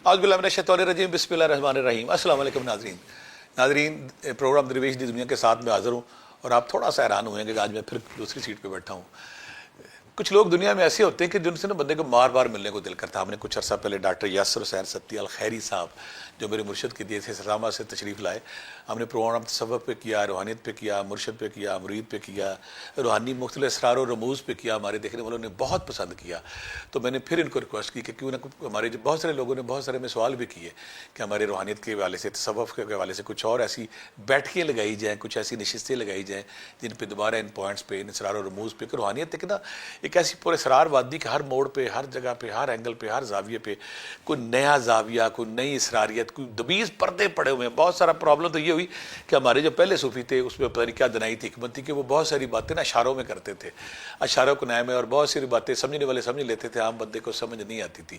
اعوذ باللہ من الشیطان الرجیم بسم اللہ الرحمن الرحیم۔ السلام علیکم ناظرین، پروگرام درویش دی دنیا کے ساتھ میں حاضر ہوں، اور آپ تھوڑا سا حیران ہوئے ہیں کہ آج میں پھر دوسری سیٹ پہ بیٹھا ہوں۔ کچھ لوگ دنیا میں ایسے ہوتے ہیں کہ جن سے نا بندے کو بار بار ملنے کو دل کرتا ہے۔ ہم نے کچھ عرصہ پہلے ڈاکٹر یاسر حسین ستی الخیری صاحب جو میرے مرشد کے دیے تھے سرامہ سے تشریف لائے۔ ہم نے پروگرام تصوف پہ کیا، روحانیت پہ کیا، مرشد پہ کیا، مرید پہ کیا، روحانی مختلف اسرار و رموز پہ کیا۔ ہمارے دیکھنے والوں نے بہت پسند کیا، تو میں نے پھر ان کو ریکویسٹ کی کہ کیوں نہ ہمارے بہت سارے لوگوں نے بہت سارے میں سوال بھی کیے کہ ہمارے روحانیت کے حوالے سے، تصوف کے حوالے سے کچھ اور ایسی بیٹھکیں لگائی جائیں، کچھ ایسی نشستیں لگائی جائیں جن پہ دوبارہ ان پوائنٹس پہ، ان اسرار و رموز پہ کہ روحانیت ایک ایسی پورے اسرار وادی کہ ہر موڑ پہ، ہر جگہ پہ، ہر اینگل پہ، ہر زاویے پہ کوئی نیا زاویہ، کوئی نئی اسراریت، کوئی دبیز پردے پڑے ہوئے ہیں۔ بہت سارا پرابلم تو یہ ہوئی کہ ہمارے جو پہلے صوفی تھے اس میں پتہ نہیں کیا دنائی تھی، حکمت تھی کہ وہ بہت ساری باتیں نا اشاروں میں کرتے تھے، اشاروں کو نئے میں، اور بہت ساری باتیں سمجھنے والے سمجھ لیتے تھے، عام بندے کو سمجھ نہیں آتی تھی۔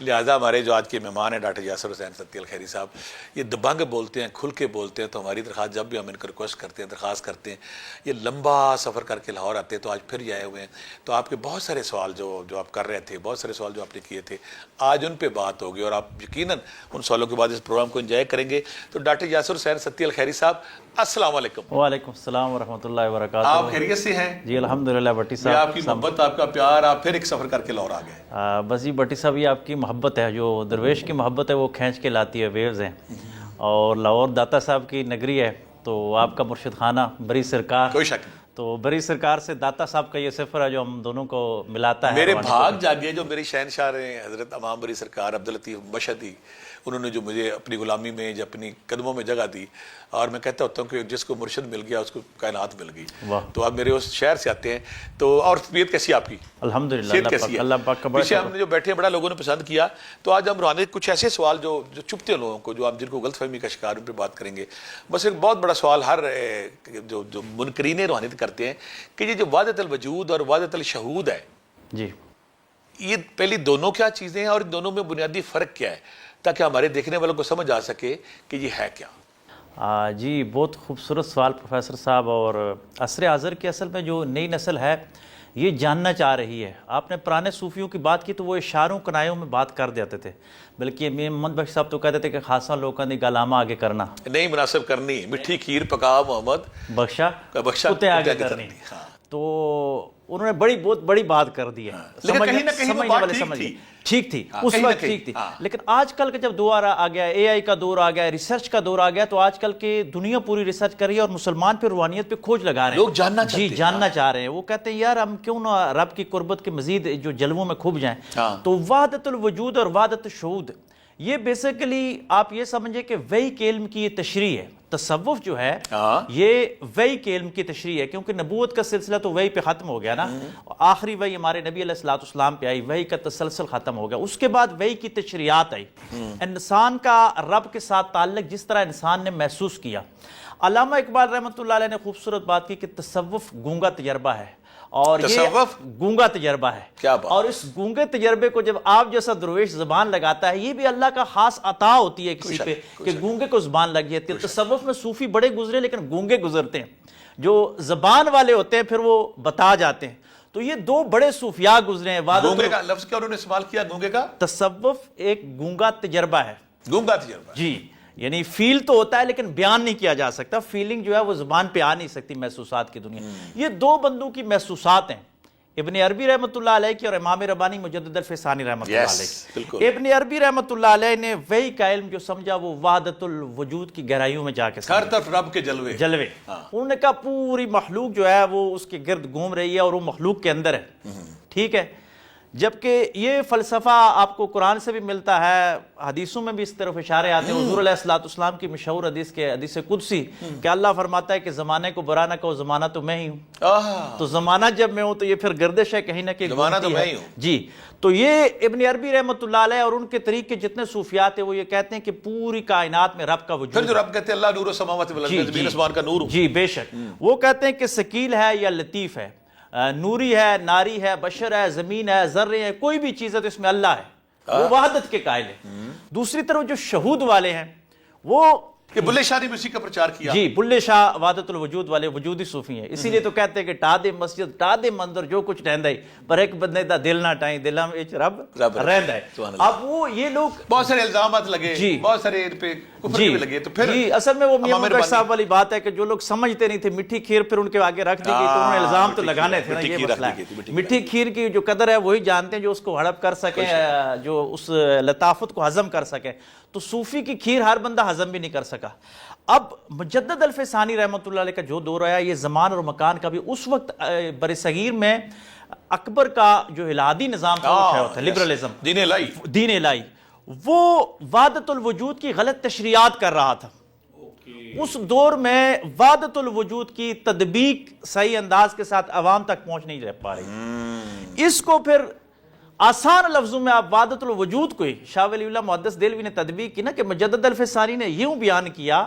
لہٰذا ہمارے جو آج کے مہمان ہیں ڈاکٹر یاسر حسین ستی الخیری صاحب، یہ دبنگ بولتے ہیں، کھل کے بولتے ہیں، تو ہماری درخواست جب بھی ہم ان کو ریکویسٹ کرتے ہیں، درخواست کرتے ہیں، یہ لمبا سفر کر کے لاہور آتے ہیں، تو آج پھر یہ آئے ہوئے ہیں۔ تو آپ کے بہت سارے سوال جو آپ کر رہے تھے، بہت سارے سوال جو آپ نے کیے تھے، آج ان پہ بات ہوگی، اور آپ یقیناً ان سوالوں کے بعد اس پروگرام کو انجوائے کریں گے۔ تو ڈاکٹر یاسر حسین ستی الخیری صاحب، السلام علیکم۔ وعلیکم السلام ورحمۃ اللہ وبرکاتہ۔ آپ خیریت سے ہیں؟ جی الحمدللہ بٹی صاحب، آپ کی محبت، آپ کا پیار، آپ پھر ایک سفر کر کے لاہور آ گئے۔ بس جی بٹی صاحب، یہ آپ کی محبت ہے، جو درویش کی محبت ہے وہ کھینچ کے لاتی ہے، ویوز ہیں، اور لاہور داتا صاحب کی نگری ہے، تو آپ کا مرشد خانہ بری سرکار، کوئی شک نہیں، تو بری سرکار سے داتا صاحب کا یہ سفر ہے جو ہم دونوں کو ملاتا ہے۔ میرے بھاگ جاگے جو میری شہنشاہ ہیں حضرت امام بری سرکار عبداللطیف مشہدی، انہوں نے جو مجھے اپنی غلامی میں، جو اپنی قدموں میں جگہ دی، اور میں کہتا ہوتا ہوں کہ جس کو مرشد مل گیا اس کو کائنات مل گئی۔ تو آپ میرے اس شہر سے آتے ہیں، تو اور طبیعت کیسی آپ کی؟ الحمدللہ، اللہ پاک کا پیچھے ہم نے جو بیٹھے ہیں بڑا لوگوں نے پسند کیا، تو آج ہم روحانیت کچھ ایسے سوال جو چپتے ہیں لوگوں کو، جو آپ جن کو غلط فہمی کا شکار، ان پہ بات کریں گے۔ بس ایک بہت بڑا سوال ہر جو منکرین روحانیت کرتے ہیں کہ یہ جو وحدت الوجود اور وحدت الشہود ہے، جی یہ پہلی دونوں کیا چیزیں ہیں، اور ان دونوں میں بنیادی فرق کیا ہے، تاکہ ہمارے دیکھنے والوں کو سمجھ آ سکے کہ یہ ہے کیا؟ جی بہت خوبصورت سوال پروفیسر صاحب، اور عصر حاضر کی اصل میں جو نئی نسل ہے یہ جاننا چاہ رہی ہے۔ آپ نے پرانے صوفیوں کی بات کی تو وہ اشاروں کنایوں میں بات کر دیتے تھے، بلکہ محمد بخش صاحب تو کہتے تھے کہ خاصا لوگوں نے گالاما آگے کرنا نہیں مناسب کرنی، مٹھی کھیر پکا محمد بخشا کتے آگے کرنی، تو انہوں نے بہت بڑی بات کر دی ہے۔ لیکن کہیں نہ کہیں وہ بات ٹھیک تھی اس وقت، ٹھیک تھی، لیکن آج کل کا جب دور آ گیا، اے آئی کا دور آ گیا، ریسرچ کا دور آ گیا، تو آج کل کے دنیا پوری ریسرچ کر رہی ہے، اور مسلمان پہ روحانیت پہ کھوج لگا رہے ہیں، لوگ جاننا چاہتے ہیں، جی جاننا چاہ رہے ہیں۔ وہ کہتے ہیں یار ہم کیوں نہ رب کی قربت کے مزید جو جلووں میں کھوب جائیں۔ تو وحدت الوجود اور وحدت الشہود، یہ بیسیکلی آپ یہ سمجھے کہ وحی کے علم کی یہ تشریح ہے۔ تصوف جو ہے یہ وحی کے علم کی تشریح ہے، کیونکہ نبوت کا سلسلہ تو وحی پہ ختم ہو گیا نا، آخری وحی ہمارے نبی علیہ الصلوۃ والسلام پہ آئی، وحی کا تسلسل ختم ہو گیا، اس کے بعد وحی کی تشریحات آئی، انسان کا رب کے ساتھ تعلق جس طرح انسان نے محسوس کیا۔ علامہ اقبال رحمۃ اللہ علیہ نے خوبصورت بات کی کہ تصوف گونگا تجربہ ہے، اور یہ گونگا تجربہ ہے، اور اس گونگے تجربے کو جب آپ جیسا درویش زبان لگاتا ہے، یہ بھی اللہ کا خاص عطا ہوتی ہے کسی پہ کہ گونگے کو زبان لگ جاتی ہے۔ تصوف میں صوفی بڑے گزرے لیکن گونگے گزرتے ہیں، جو زبان والے ہوتے ہیں پھر وہ بتا جاتے ہیں۔ تو یہ دو بڑے صوفیاء گزرے ہیں۔ گونگے کا لفظ کیا انہوں نے استعمال کیا؟ گونگے کا تصوف ایک گونگا تجربہ ہے، گونگا تجربہ، جی، یعنی فیل تو ہوتا ہے لیکن بیان نہیں کیا جا سکتا، فیلنگ جو ہے وہ زبان پہ آ نہیں سکتی، محسوسات کی دنیا۔ یہ دو بندوں کی محسوسات ہیں، ابن عربی رحمۃ اللہ علیہ کی اور امام ربانی مجدد الفسانی رحمۃ اللہ علیہ کی۔ ابن عربی رحمۃ اللہ علیہ نے وحی کا علم جو سمجھا وہ وحدت الوجود کی گہرائیوں میں جا کے ہر طرف رب کے جلوے، انہوں نے کہا پوری مخلوق جو ہے وہ اس کے گرد گھوم رہی ہے، اور وہ مخلوق کے اندر ہے، ٹھیک ہے۔ جبکہ یہ فلسفہ آپ کو قرآن سے بھی ملتا ہے، حدیثوں میں بھی اس طرف اشارے آتے ہیں۔ حضور علیہ الصلوۃ والسلام کی مشہور حدیث کے حدیث قدسی کہ اللہ فرماتا ہے کہ زمانے کو برا نہ کہو، زمانہ تو میں ہی ہوں۔ تو زمانہ جب میں ہوں تو یہ پھر گردش ہے کہیں نہ کہیں، زمانہ تو میں ہی ہوں، جی۔ تو یہ ابن عربی رحمۃ اللہ علیہ اور ان کے طریق کے جتنے صوفیات ہیں وہ یہ کہتے ہیں کہ پوری کائنات میں رب کا وجود، پھر جو رب کہتے ہیں اللہ نور السماوات والارض، زمین آسمان کا نور، جی بے شک، وہ کہتے ہیں کہ ثقیل ہے یا لطیف ہے، نوری ہے، ناری ہے، بشر ہے، زمین ہے، ذرے ہے، کوئی بھی چیز ہے تو اس میں اللہ ہے، وہ وحدت کے قائل ہے۔ دوسری طرف جو شہود والے ہیں وہ کہ بلے شاہ نے بھی اسی کا پرچار کیا. جی بلے شاہ وحدت الوجود والے وجودی صوفی ہیں, اسی لیے تو کہتے ہیں کہ ٹا دے مسجد ٹا دے مندر جو کچھ رہندا ہے پر ایک بندے دا دل نہ ٹائیں دلاں وچ رب رہندا ہے. اب وہ یہ لوگ بہت سارے الزامات لگے, بہت سارے ان پہ کفر بھی لگے, تو پھر جی اصل میں وہ میاں منگل صاحب والی بات ہے کہ جو لوگ سمجھتے نہیں تھے میٹھی کھیر پھر ان کے آگے رکھ دی گئی تو انہوں نے الزام تو لگانے تھے نا, یہ مسئلہ ہے. میٹھی کھیر کی جو قدر ہے وہی جانتے ہیں جو اس کو ہڑپ کر سکیں, جو اس لطافت کو ہضم کر سکیں. تو صوفی کی کھیر ہر بندہ ہضم بھی نہیں کر سکا. اب مجدد الفسانی رحمۃ اللہ علیہ کا جو دور آیا, یہ زمان اور مکان کا بھی اس وقت بر صغیر میں اکبر کا جو الہادی نظام تھا لبرلزم, دین الہی, وہ وحدت الوجود کی غلط تشریعات کر رہا تھا. اس دور میں وحدت الوجود کی تطبیق صحیح انداز کے ساتھ عوام تک پہنچ نہیں رہ پا رہی. اس کو پھر آسان لفظوں میں آپ وحدت الوجود کو ہی شاہ ولی اللہ محدث دہلوی نے تطبیق کی نا, کہ مجدد الفسانی نے یوں بیان کیا,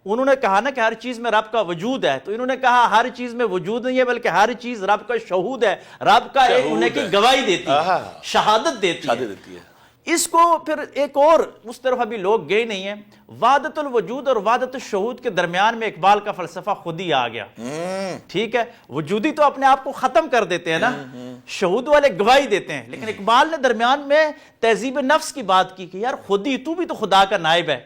انہوں نے کہا نا کہ ہر چیز میں رب کا وجود ہے, تو انہوں نے کہا ہر چیز میں وجود نہیں ہے بلکہ ہر چیز رب کا شہود ہے, رب کا ایک ہونے کی گواہی دیتی ہے, شہادت دیتی ہے. اس کو پھر ایک اور اس طرف ابھی لوگ گئے نہیں ہیں. وحدت الوجود اور وحدت الشہود کے درمیان میں اقبال کا فلسفہ خود ہی آ گیا. ٹھیک ہے, وجودی تو اپنے آپ کو ختم کر دیتے ہیں نا, شہود والے گواہی دیتے ہیں, لیکن اقبال نے درمیان میں تہذیب نفس کی بات کی کہ یار خود ہی تو بھی تو خدا کا نائب ہے.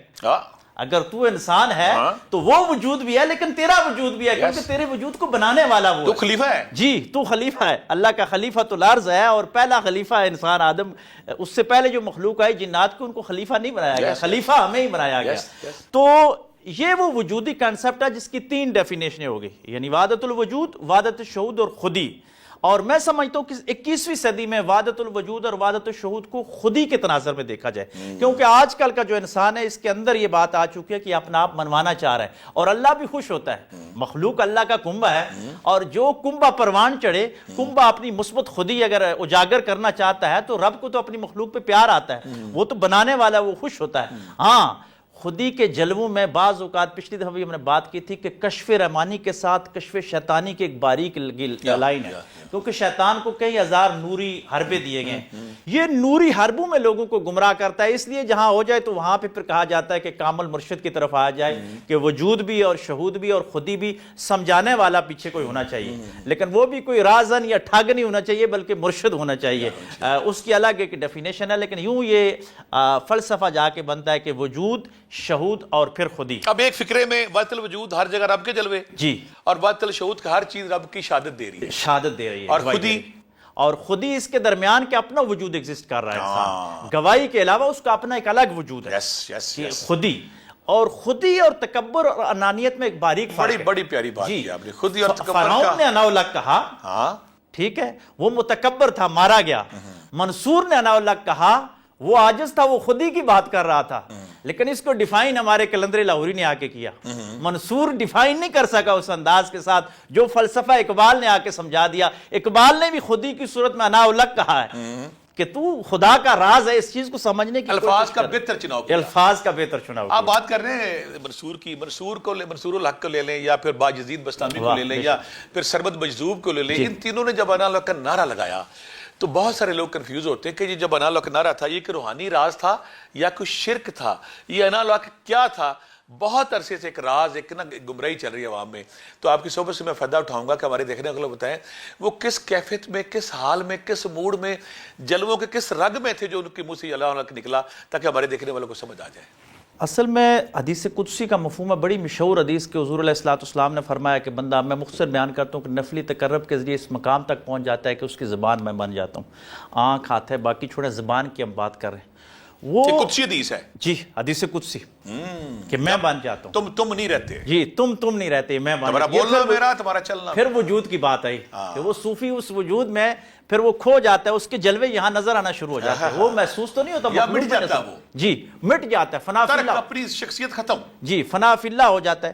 اگر تو انسان ہے تو وہ وجود بھی ہے لیکن تیرا وجود بھی ہے, کیونکہ تیرے وجود کو بنانے والا وہ تو خلیفہ ہے. جی تو خلیفہ ہے, اللہ کا خلیفۃ الارض ہے, اور پہلا خلیفہ ہے انسان آدم. اس سے پہلے جو مخلوق آئی جنات کو ان کو خلیفہ نہیں بنایا گیا, خلیفہ ہمیں ہی بنایا گیا. تو یہ وہ وجودی کنسپٹ ہے جس کی 3 ڈیفینیشنیں ہو گئی, یعنی وحدت الوجود, وحدت الشہود اور خودی. اور میں سمجھتا ہوں کہ 21ویں صدی میں وحدت الوجود اور وحدت الشہود کو خودی کے تناظر میں دیکھا جائے, کیونکہ آج کل کا جو انسان ہے اس کے اندر یہ بات آ چکی ہے کہ اپنا آپ منوانا چاہ رہا ہے, اور اللہ بھی خوش ہوتا ہے. مخلوق اللہ کا کنبہ ہے, اور جو کنبہ پروان چڑھے, کنبہ اپنی مثبت خودی اگر اجاگر کرنا چاہتا ہے تو رب کو تو اپنی مخلوق پہ پیار آتا ہے, وہ تو بنانے والا وہ خوش ہوتا ہے. ہاں خودی کے جلووں میں بعض اوقات, پچھلی دفعہ بھی ہم نے بات کی تھی کہ کشف رحمانی کے ساتھ کشف شیطانی کی ایک باریک لائن ہے, کیونکہ شیطان کو کئی ہزار نوری حربے دیے گئے ہیں. یہ نوری حربوں میں لوگوں کو گمراہ کرتا ہے, اس لیے جہاں ہو جائے تو وہاں پہ پھر کہا جاتا ہے کہ کامل مرشد کی طرف آ جائے, کہ وجود بھی اور شہود بھی اور خودی بھی سمجھانے والا پیچھے کوئی ہونا چاہیے, لیکن وہ بھی کوئی رازن یا ٹھگ نہیں ہونا چاہیے بلکہ مرشد ہونا چاہیے. اس کی الگ ایک ڈیفینیشن ہے, لیکن یوں یہ فلسفہ جا کے بنتا ہے کہ وجود, شہود اور پھر خودی. اب ایک فکرے میں وحدت الوجود ہر جگہ رب کے جلوے, جی, اور وحدت الشہود کا ہر چیز رب کی شہادت دے رہی ہے, شہادت دے رہی ہے. اور خودی اس کے درمیان کے اپنا وجود ایگزسٹ کر رہا ہے انسان, گواہی کے علاوہ اس کا اپنا ایک الگ وجود ہے. خودی اور خودی اور تکبر اور انانیت میں ایک باریک فرق ہے. بڑی پیاری بات کی آپ نے, خودی اور تکبر. فرعون نے اناؤلک کہا, ٹھیک ہے, وہ متکبر تھا, مارا گیا. منصور نے اناؤلک کہا, وہ عاجز تھا, وہ خودی کی بات کر رہا تھا, لیکن اس کو ڈیفائن ہمارے کلندر لاہوری نے آ کے کیا. منصور ڈیفائن نہیں کر سکا اس انداز کے ساتھ جو فلسفہ اقبال نے آ کے سمجھا دیا. اقبال نے بھی خودی کی صورت میں اناؤلک کہا ہے کہ تو خدا کا راز ہے, اس چیز کو سمجھنے کی الفاظ کا بہتر چناؤ کیا, الفاظ کا بہتر چناؤ. آپ بات کر رہے ہیں منصور کی, منصور الحق کو لے لیں, یا پھر باجزید بستامی کو لے لیں, یا پھر سرمد مجذوب کو لے لیں. ان تینوں نے جب اناؤلک کا نعرہ لگایا تو بہت سارے لوگ کنفیوز ہوتے ہیں کہ یہ جب اناؤلک نعرہ تھا یہ کہ روحانی راز تھا یا کچھ شرک تھا, یہ اناؤلک کیا تھا. بہت عرصے سے ایک راز, ایک نا گمراہی چل رہی ہے عوام میں. تو آپ کی صحبت سے میں فائدہ اٹھاؤں گا کہ ہمارے دیکھنے والے لوگ بتائیں وہ کس کیفیت میں, کس حال میں, کس موڈ میں, جلووں کے کس رگ میں تھے جو ان کے منہ سے اناؤلک نکلا, تاکہ ہمارے دیکھنے والوں کو سمجھ آ جائے. اصل میں حدیث قدسی کا مفہوم ہے, بڑی مشہور حدیث کے حضور علیہ السلام نے فرمایا کہ بندہ, میں مختصر بیان کرتا ہوں, کہ نفلی تقرب کے ذریعے اس مقام تک پہنچ جاتا ہے کہ اس کی زبان میں بن جاتا ہوں. آنکھ ہاتھ ہے, باقی چھوڑے زبان کی ہم بات کر رہے ہیں. وہ قدسی حدیث ہے, جی حدیث قدسی, کہ میں بن جاتا ہوں, تم نہیں رہتے. جی تم نہیں رہتے, میں بن. تمہارا بولنا میرا, تمہارا چلنا. پھر وجود کی بات آئی کہ وہ صوفی اس وجود میں پھر وہ کھو جاتا ہے, اس کے جلوے یہاں نظر آنا شروع ہو جاتے ہیں. وہ محسوس تو نہیں ہوتا, یا مٹ جاتا ہے وہ. جی مٹ جاتا ہے, فنا فی اللہ, اپنی شخصیت ختم. جی فنا فی اللہ ہو جاتا ہے.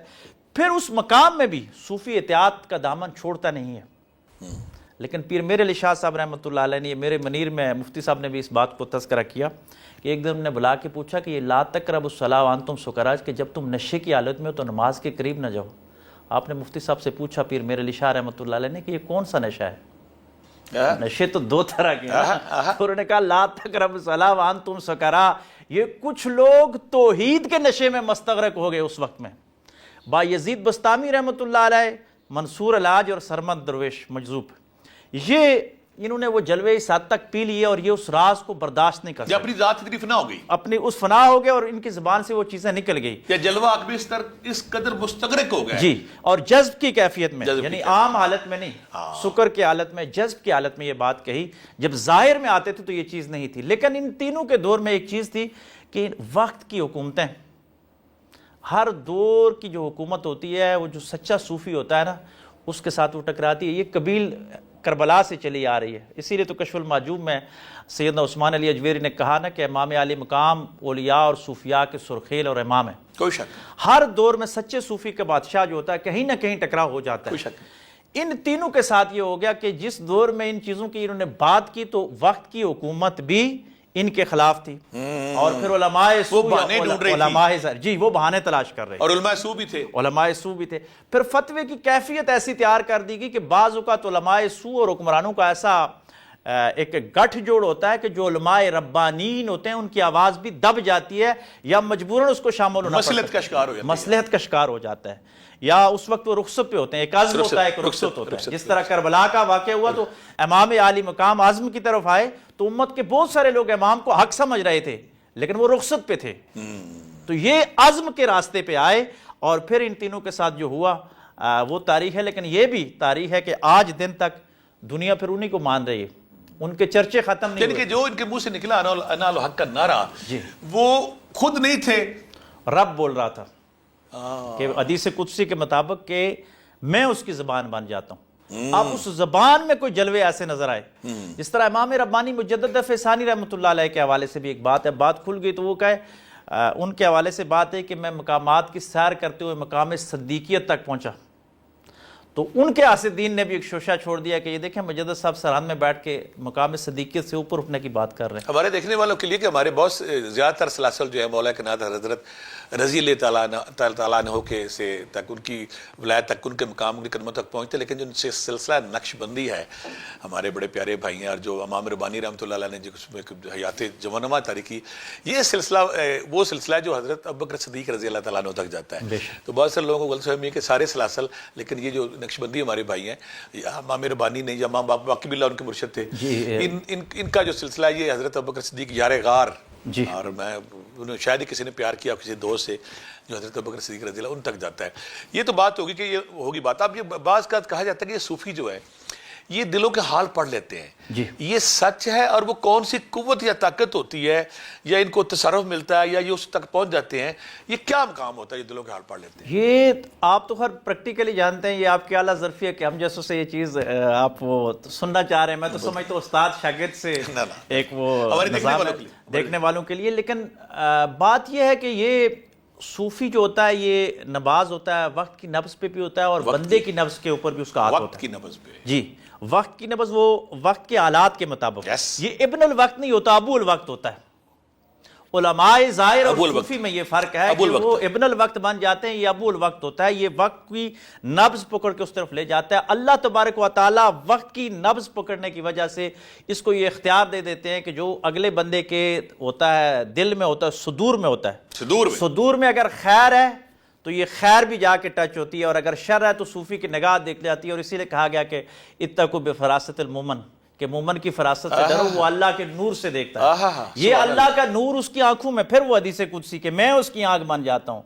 پھر اس مقام میں بھی صوفی اطاعت کا دامن چھوڑتا نہیں ہے. لیکن پیر میرے علی شاہ صاحب رحمۃ اللہ علیہ نے, میرے منیر میں مفتی صاحب نے بھی اس بات کو تذکرہ کیا کہ ایک دن انہوں نے بلا کے پوچھا کہ یہ لا تقربوا الصلاۃ وانتم سکریٰ, کہ جب تم نشے کی حالت میں ہو تو نماز کے قریب نہ جاؤ. آپ نے مفتی صاحب سے پوچھا پیر میرے علی شاہ رحمۃ اللہ علیہ نے کہ یہ کون سا نشہ ہے؟ نشے تو 2 طرح کے ہیں. انہوں نے کہا لا تقربوا الصلاۃ وانتم سکریٰ, یہ کچھ لوگ توحید کے نشے میں مستغرق ہو گئے اس وقت میں. بایزید بستامی رحمۃ اللہ علیہ، منصور الحاج اور سرمد درویش مجذوب، یہ انہوں نے وہ جلوے اس حد تک پی لیے اور یہ اس راز کو برداشت نہیں کر سکتے. اپنی ذات اتنی فنا ہو گئی، اپنی اس فنا ہو گئے اور ان کی زبان سے وہ چیزیں نکل گئی. یا جلوہ اکبر اس قدر مستغرق ہو گئے جی، اور جذب کی کیفیت میں، یعنی عام حالت میں نہیں، سکر کی حالت میں، جذب کی حالت میں یہ بات کہی. جب ظاہر میں آتے تھے تو یہ چیز نہیں تھی. لیکن ان تینوں کے دور میں ایک چیز تھی کہ وقت کی حکومتیں، ہر دور کی جو حکومت ہوتی ہے وہ جو سچا صوفی ہوتا ہے نا اس کے ساتھ وہ ٹکراتی ہے. یہ قبیل کربلا سے چلی آ رہی ہے. اسی لیے تو کشف المحجوب میں سیدنا عثمان علی اجویری نے کہا نا کہ امام عالی مقام اولیاء اور صوفیاء کے سرخیل اور امام ہے. کوئی شک، ہر دور میں سچے صوفی کا بادشاہ جو ہوتا ہے کہیں نہ کہیں ٹکراؤ ہو جاتا ہے. کوئی شک. ان تینوں کے ساتھ یہ ہو گیا کہ جس دور میں ان چیزوں کی انہوں نے بات کی تو وقت کی حکومت بھی ان کے خلاف تھی، اور پھر علماء سو جی وہ بہانے تلاش کر رہے، اور علماء سو بھی تھے، علماء سو بھی تھے. پھر فتوے کی کیفیت ایسی تیار کر دی گئی کہ بعض اوقات علماء سو اور حکمرانوں کا ایسا ایک گٹھ جوڑ ہوتا ہے کہ جو علماء ربانین ہوتے ہیں ان کی آواز بھی دب جاتی ہے یا مجبوراً اس کو شامل ہونا مصلحت کا شکار ہو جاتا ہے، مصلحت کا شکار ہو جاتا ہے، یا اس وقت وہ رخصت پہ ہوتے ہیں. ایک عزم ہوتا ہے، ایک رخصت ہوتا ہے. جس طرح کربلا کا واقعہ ہوا تو امام عالی مقام عزم کی طرف آئے تو امت کے بہت سارے لوگ امام کو حق سمجھ رہے تھے لیکن وہ رخصت پہ تھے. تو یہ عزم کے راستے پہ آئے اور پھر ان تینوں کے ساتھ جو ہوا وہ تاریخ ہے. لیکن یہ بھی تاریخ ہے کہ آج دن تک دنیا پھر انہی کو مان رہی ہے، ان کے چرچے ختم نہیں یعنی کہ جو ان کے منہ سے نکلا انا الحق کا نعرہ وہ خود نہیں تھے، رب بول رہا تھا کہ حدیث قدسی کے مطابق کہ میں اس کی زبان بن جاتا ہوں. اب اس زبان میں کوئی جلوے ایسے نظر آئے جس طرح امام ربانی مجدد فیضانی رحمۃ اللہ علیہ کے حوالے سے بھی ایک بات ہے، بات کھل گئی تو وہ کہے ان کے حوالے سے بات ہے کہ میں مقامات کی سیر کرتے ہوئے مقام صدیقیت تک پہنچا تو ان کے حاسدین نے بھی ایک شوشہ چھوڑ دیا کہ یہ دیکھیں مجدد صاحب سرحد میں بیٹھ کے مقام صدیقیت سے اوپر اٹھنے کی بات کر رہے ہیں. ہمارے دیکھنے والوں کے لیے کہ ہمارے بہت زیادہ تر سلاسل جو ہے مولا کائنات حضرت رضی اللہ تعالیٰ عنہ کے سے تک ان کی ولایت تک ان کے مقام کی قدموں تک پہنچتے، لیکن جو سلسلہ نقش بندی ہے ہمارے بڑے پیارے بھائی ہیں اور جو امام ربانی رحمۃ اللہ علیہ نے جو حیات جوانما طاری کی، یہ سلسلہ وہ سلسلہ ہے جو حضرت ابوبکر صدیق رضی اللہ تعالیٰ عنہ تک جاتا ہے. تو بہت سے لوگوں کو غلط فہمی ہے کہ سارے سلاسل، لیکن یہ جو نقش بندی ہمارے بھائی ہیں یا امام ربانی نے یا امام باقی باللہ ان کے مرشد تھے، ان کا جو سلسلہ ہے یہ حضرت ابوبکر صدیق یار غار، اور میں شاید ہی کسی نے پیار کیا کسی دوست سے جو حضرت ابوبکر صدیق رضی اللہ ان تک جاتا ہے. یہ تو بات ہوگی کہ یہ ہوگی بات. اب یہ بعض کا کہا جاتا ہے کہ یہ صوفی جو ہے یہ دلوں کے حال پڑھ لیتے ہیں. یہ سچ ہے؟ اور وہ کون سی قوت یا طاقت ہوتی ہے یا ان کو تصرف ملتا ہے یا یہ اس تک پہنچ جاتے ہیں؟ یہ کیا مقام ہوتا ہے یہ دلوں کے حال پڑھ لیتے ہیں؟ یہ آپ تو ہر پریکٹیکلی جانتے ہیں، یہ آپ کی اعلیٰ ظرفی ہے کہ ہم جیسوں سے یہ چیز آپ وہ سننا چاہ رہے ہیں. میں تو سمجھتا ہوں استاد شاگرد سے ایک وہ دیکھنے والوں کے لیے. لیکن بات یہ ہے کہ یہ صوفی جو ہوتا ہے یہ نباز ہوتا ہے، وقت کی نبض پہ بھی ہوتا ہے اور بندے کی نبض کے اوپر بھی اس کا ہاتھ ہوتا ہے. وقت کی نبض پہ، جی وقت کی نبض، وہ وقت کے حالات کے مطابق. یہ ابن الوقت نہیں ہوتا، ابو الوقت ہوتا ہے. علماء ظاہر اور صوفی میں یہ فرق ہے کہ وہ ابن الوقت بن جاتے ہیں، یہ ابو الوقت ہوتا ہے. یہ وقت کی نبض پکڑ کے اس طرف لے جاتا ہے. اللہ تبارک و تعالیٰ وقت کی نبض پکڑنے کی وجہ سے اس کو یہ اختیار دے دیتے ہیں کہ جو اگلے بندے کے ہوتا ہے دل میں ہوتا ہے، صدور میں ہوتا ہے، صدور میں اگر خیر ہے تو یہ خیر بھی جا کے ٹچ ہوتی ہے، اور اگر شر ہے تو صوفی کی نگاہ دیکھ جاتی ہے. اور اسی لیے کہا گیا کہ اتقوا بفراست المومن، کہ مومن کی فراست سے ڈرو، وہ اللہ کے نور سے دیکھتا ہے. یہ اللہ کا نور اس کی آنکھوں میں، پھر وہ حدیث قدسی کہ میں اس کی آنکھ بن جاتا ہوں،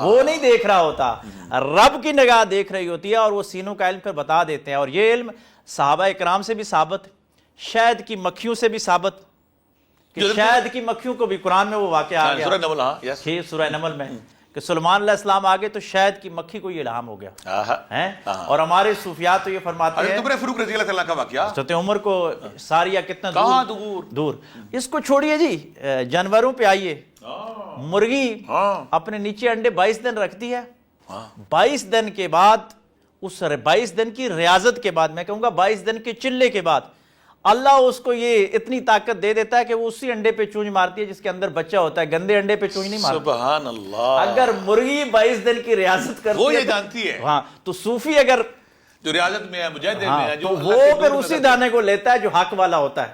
وہ نہیں دیکھ رہا ہوتا، رب کی نگاہ دیکھ رہی ہوتی ہے، اور وہ سینوں کا علم پھر بتا دیتے ہیں. اور یہ علم صحابہ اکرام سے بھی ثابت، شہد کی مکھیوں سے بھی ثابت، کہ شہد کی مکھیوں کو بھی قرآن میں وہ واقعہ آ گیا سورہ نمل میں کہ سلیمان علیہ السلام آگے تو شہد کی مکھی کو یہ الہام ہو گیا. اور ہمارے صوفیات تو یہ فرماتے ہیں، عمر فاروق رضی اللہ تعالیٰ کا واقعہ، حضرت عمر کو ساریہ کتنا دور. اس کو چھوڑیے جی، جانوروں پہ آئیے. مرغی اپنے نیچے انڈے 22 دن رکھتی ہے. 22 دن کے بعد، اس 22 دن کی ریاضت کے بعد، میں کہوں گا 22 دن کے چلے کے بعد، اللہ اس کو یہ اتنی طاقت دے دیتا ہے کہ وہ اسی انڈے پہ چونچ مارتی ہے جس کے اندر بچہ ہوتا ہے. گندے انڈے پہ چونچ نہیں مارتی. سبحان اللہ. اگر مرغی 22 دن کی ریاضت کرتی ہے، وہ یہ جانتی ہے. ہاں، تو صوفی اگر جو ریاضت میں ہے، مجاہد میں ہے، تو وہ پھر اسی دانے کو لیتا ہے جو حق والا ہوتا ہے.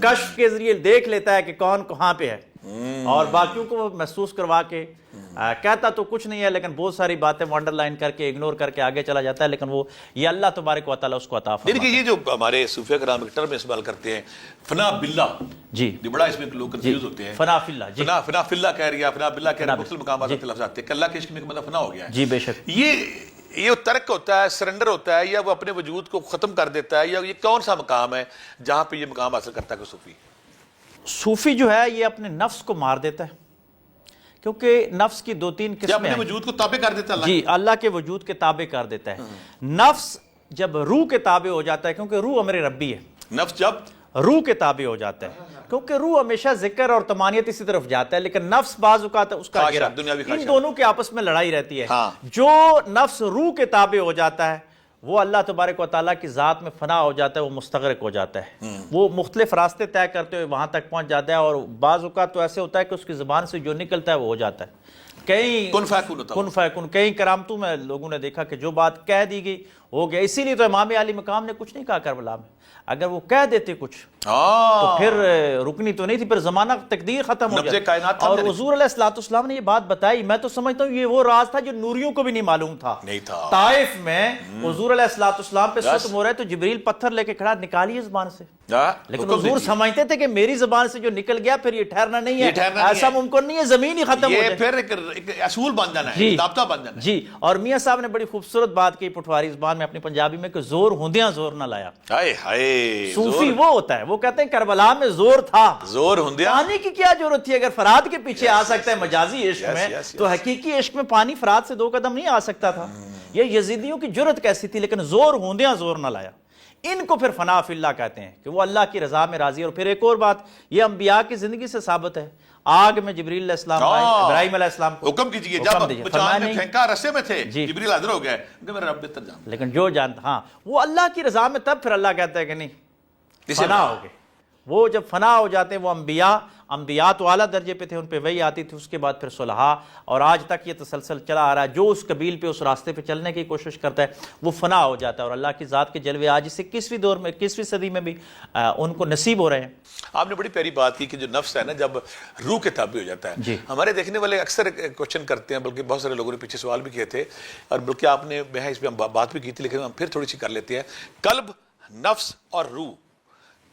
کشف کے ذریعے دیکھ لیتا ہے کہ کون کہاں پہ ہے، اور باقیوں کو وہ محسوس کروا کے کہتا تو کچھ نہیں ہے، لیکن بہت ساری باتیں وہ انڈر لائن کر کے اگنور کر کے آگے چلا جاتا ہے، لیکن وہ یہ اللہ تبارک و تعالیٰ اس کو عطا فرماتا ہے۔ دیکھیے یہ جو ہمارے صوفیہ کرام ایک ٹرم استعمال کرتے ہیں فنا باللہ، جی یہ بڑا اس میں لوگ کنفیوز ہوتے ہیں، فنا فی اللہ، جی فنا فی اللہ کہہ رہا، فنا باللہ کہہ رہا، مختلف مقامات سے لفظ آتے ہیں کہ اللہ کے عشق میں مطلب فنا ہو گیا ہے۔ جی بے شک۔ یہ ترک ہوتا ہے، سرنڈر ہوتا ہے، یا وہ اپنے وجود کو ختم کر دیتا ہے، یا یہ کون سا مقام ہے جہاں پہ یہ مقام حاصل کرتا ہے کہ صوفی؟ صوفی جو ہے یہ اپنے نفس کو مار دیتا ہے، کیونکہ نفس کی دو تین یا قسمیں اپنے ہیں۔ وجود کو تابع کر دیتا ہے اللہ جی اللہ کے وجود کے تابع کر دیتا ہے۔ نفس جب روح کے تابع ہو جاتا ہے، کیونکہ روح امر ربی ہے، نفس جب روح کے تابع ہو جاتا ہے، کیونکہ روح ہمیشہ ذکر اور تمانیت اسی طرف جاتا ہے، لیکن نفس بعض اوقات اس کا خواہشات، گرا، دنیاوی ان خواہشات۔ دونوں کے آپس میں لڑائی رہتی ہے۔ ہاں۔ جو نفس روح کے تابع ہو جاتا ہے وہ اللہ تبارک و تعالیٰ کی ذات میں فنا ہو جاتا ہے، وہ مستغرق ہو جاتا ہے، وہ مختلف راستے طے کرتے ہوئے وہاں تک پہنچ جاتا ہے، اور بعض اوقات تو ایسے ہوتا ہے کہ اس کی زبان سے جو نکلتا ہے وہ ہو جاتا ہے۔ کئی کن فیکون ہوتا ہے۔ کن فیکون، کئی کرامتوں میں لوگوں نے دیکھا کہ جو بات کہہ دی گئی ہو گیا۔ اسی لیے تو امام علی مقام نے کچھ نہیں کہا کربلا میں، اگر وہ کہہ دیتے کچھ تو پھر رکنی تو نہیں تھی، پھر زمانہ تقدیر ختم ہو نبض جاتی۔ کائنات تھا اور میرے۔ حضور علیہ السلام نے یہ بات بتائی، میں تو سمجھتا ہوں یہ وہ راز تھا جو نوریوں کو بھی نہیں معلوم تھا۔ نہیں تھا۔ طائف میں حضور علیہ السلام پہ ستم ہو رہا ہے تو جبریل پتھر لے کے کھڑا، نکالیے زبان سے، لیکن حضور سمجھتے تھے کہ میری زبان سے جو نکل گیا پھر یہ ٹھہرنا نہیں ہے، ایسا ممکن نہیں ہے، زمین ہی ختم ہو جائے۔ یہ پھر ایک اصول بن جانا ہے، جی ضابطہ بن جانا ہے۔ جی، اور میاں صاحب نے بڑی خوبصورت بات کی پٹواری زبان میں اپنی پنجابی میں کہ زور ہوندیاں زور نہ لایا۔ ہائے ہائے، صوفی وہ ہوتا ہے، وہ کہتے ہیں کربلا میں زور تھا، زور ہوندیا۔ پانی کی کیا ضرورت تھی؟ اگر فرات کے پیچھے آ سکتا ہے مجازی عشق میں، تو حقیقی عشق میں پانی فرات سے 2 قدم نہیں آ سکتا تھا۔ یہ یزیدیوں کی جرت کیسی تھی، لیکن زور ہوندیاں زور نہ لایا۔ ان کو پھر فنا فی اللہ کہتے ہیں کہ وہ اللہ کی رضا میں راضی ہے۔ اور پھر ایک اور بات یہ انبیاء کی زندگی سے ثابت ہے، آگ میں جبریل علیہ السلام آئے، ابراہیم علیہ السلام کو حکم کیجئے، جب بچان نے پھینکا رسے میں تھے، جی جبریل حاضر ہو گئے کہ میرا رب بہتر جانتا۔ لیکن جو جانتا، ہاں وہ اللہ کی رضا میں، تب پھر اللہ کہتا ہے کہ نہیں فنا ہو گئے۔ وہ جب فنا ہو جاتے ہیں، وہ انبیاء تو اعلیٰ درجے پہ تھے، ان پہ وحی آتی تھی، اس کے بعد پھر صلحاء، اور آج تک یہ تسلسل چلا آ رہا ہے۔ جو اس قبیل پہ اس راستے پہ چلنے کی کوشش کرتا ہے وہ فنا ہو جاتا ہے، اور اللہ کی ذات کے جلوے آج سے 21ویں دور میں، 21ویں صدی میں بھی ان کو نصیب ہو رہے ہیں۔ آپ نے بڑی پیاری بات کی کہ جو نفس ہے نا جب روح کے تابع ہو جاتا ہے، جی ہمارے دیکھنے والے اکثر کوشچن کرتے ہیں، بلکہ بہت سارے لوگوں نے پیچھے سوال بھی کیے تھے، اور بلکہ آپ نے اس پہ بات بھی کی تھی، لیکن ہم پھر تھوڑی سی کر لیتے ہیں۔ قلب، نفس اور روح،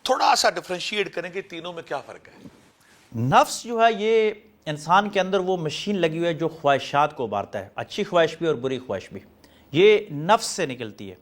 تھوڑا سا ڈفرینشیٹ کریں کہ تینوں میں کیا فرق ہے؟ نفس جو ہے یہ انسان کے اندر وہ مشین لگی ہوئی ہے جو خواہشات کو ابھارتا ہے، اچھی خواہش بھی اور بری خواہش بھی، یہ نفس سے نکلتی ہے۔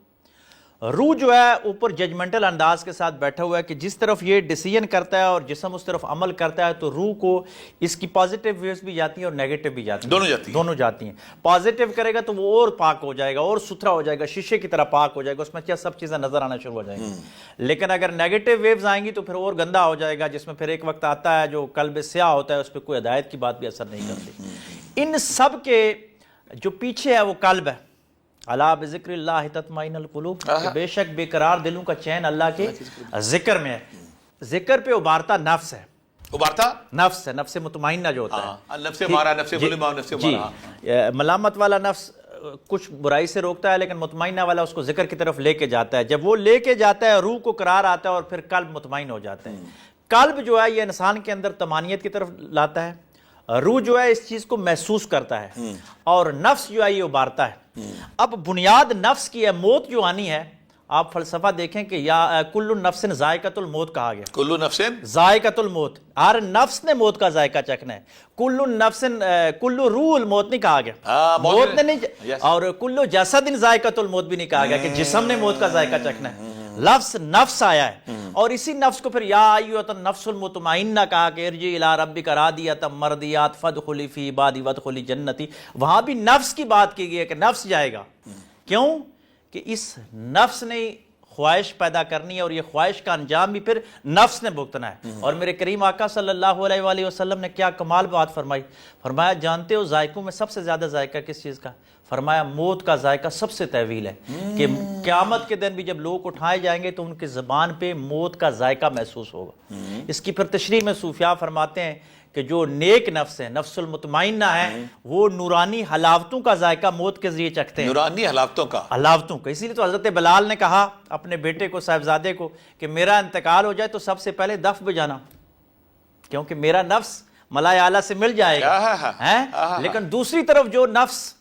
روح جو ہے اوپر ججمنٹل انداز کے ساتھ بیٹھا ہوا ہے کہ جس طرف یہ ڈیسیژن کرتا ہے اور جسم اس طرف عمل کرتا ہے، تو روح کو اس کی پازیٹیو ویوز بھی جاتی ہیں اور نیگیٹو بھی جاتی ہیں، دونوں جاتی ہیں۔ پازیٹیو کرے گا تو وہ اور پاک ہو جائے گا، اور ستھرا ہو جائے گا، شیشے کی طرح پاک ہو جائے گا، اس میں کیا سب چیزیں نظر آنا شروع ہو جائیں گی۔ لیکن اگر نیگیٹو ویوز آئیں گی تو پھر اور گندا ہو جائے گا، جس میں پھر ایک وقت آتا ہے جو قلب سیاہ ہوتا ہے، اس پہ کوئی ہدایت کی بات بھی اثر نہیں کرتی۔ ان سب کے جو پیچھے ہے وہ قلب ہے۔ الا بذکر اللہ تطمئن القلوب، کہ بے شک بے قرار دلوں کا چین اللہ کے ذکر میں ہے۔ ذکر پہ ابھارتا نفس ہے، ابھارتا نفس مطمئنہ جو ہوتا ہے، نفس مارا، نفس ملما، نفس مارا، ملامت والا نفس کچھ برائی سے روکتا ہے، لیکن مطمئنہ والا اس کو ذکر کی طرف لے کے جاتا ہے۔ جب وہ لے کے جاتا ہے روح کو قرار آتا ہے، اور پھر قلب مطمئن ہو جاتا ہے۔ قلب جو ہے یہ انسان کے اندر طمانیت کی طرف لاتا ہے، روح جو ہے اس چیز کو محسوس کرتا ہے، اور نفس جو ہے یہ ابھارتا ہے۔ اب بنیاد نفس کی ہے، موت جو آنی ہے، آپ فلسفہ دیکھیں کہ یا کل نفس ذائقۃ الموت کہا گیا، کلو نفس ذائقۃ الموت، ہر نفس نے موت کا ذائقہ چکھنا ہے۔ کل روح الموت نہیں کہا گیا، موت نے نہیں، اور کل جسد ذائقۃ الموت بھی نہیں کہا گیا کہ جسم نے موت کا ذائقہ چکھنا ہے۔ لفظ نفس آیا ہے، اور اسی نفس کو پھر یا ایھا النفس المطمئنہ کہا کہ ارجعی الی ربک راضیۃ مرضیۃ فادخلی فی عبادی وادخلی جنتی۔ وہاں بھی نفس کی بات کی گئی ہے کہ نفس جائے گا، کیوں کہ اس نفس نے خواہش پیدا کرنی ہے، اور یہ خواہش کا انجام بھی پھر نفس نے بھگتنا ہے۔ اور میرے کریم آقا صلی اللہ علیہ وآلہ وسلم نے کیا کمال بات فرمائی، فرمایا جانتے ہو ذائقوں میں سب سے زیادہ ذائقہ کس چیز کا؟ فرمایا موت کا ذائقہ سب سے طویل ہے، کہ قیامت کے دن بھی جب لوگ اٹھائے جائیں گے تو ان کی زبان پہ موت کا ذائقہ محسوس ہوگا۔ اس کی پھر تشریح میں صوفیاء فرماتے ہیں کہ جو نیک نفس ہے، نفس المطمئنہ ہے، وہ نورانی حلاوتوں کا ذائقہ موت کے ذریعے چکھتے ہیں، نورانی حلاوتوں کا، حلاوتوں کا۔ اسی لیے تو حضرت بلال نے کہا اپنے بیٹے کو، صاحبزادے کو، کہ میرا انتقال ہو جائے تو سب سے پہلے دف بجانا، کیونکہ میرا نفس ملائے اعلیٰ سے مل جائے گا۔ لیکن دوسری طرف جو نفس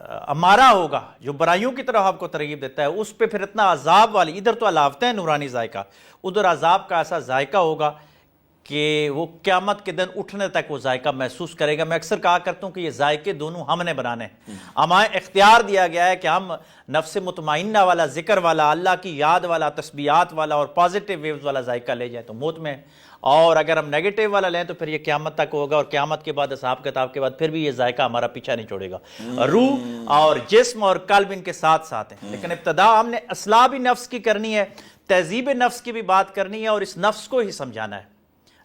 امارہ ہوگا، جو برائیوں کی طرف آپ کو ترغیب دیتا ہے، اس پہ پھر اتنا عذاب والی، ادھر تو علاوتیں نورانی ذائقہ، ادھر عذاب کا ایسا ذائقہ ہوگا کہ وہ قیامت کے دن اٹھنے تک وہ ذائقہ محسوس کرے گا۔ میں اکثر کہا کرتا ہوں کہ یہ ذائقے دونوں ہم نے بنانے ہیں، ہمیں اختیار دیا گیا ہے کہ ہم نفس مطمئنہ والا، ذکر والا، اللہ کی یاد والا، تسبیحات والا اور پازیٹیو ویوز والا ذائقہ لے جائیں تو موت میں، اور اگر ہم نیگیٹو والا لیں تو پھر یہ قیامت تک ہوگا، اور قیامت کے بعد حساب کتاب کے بعد پھر بھی یہ ذائقہ ہمارا پیچھا نہیں چھوڑے گا۔ روح اور جسم اور قلب ان کے ساتھ ساتھ ہیں، لیکن ابتدا ہم نے اصلاح بھی نفس کی کرنی ہے، تہذیب نفس کی بھی بات کرنی ہے، اور اس نفس کو ہی سمجھانا ہے۔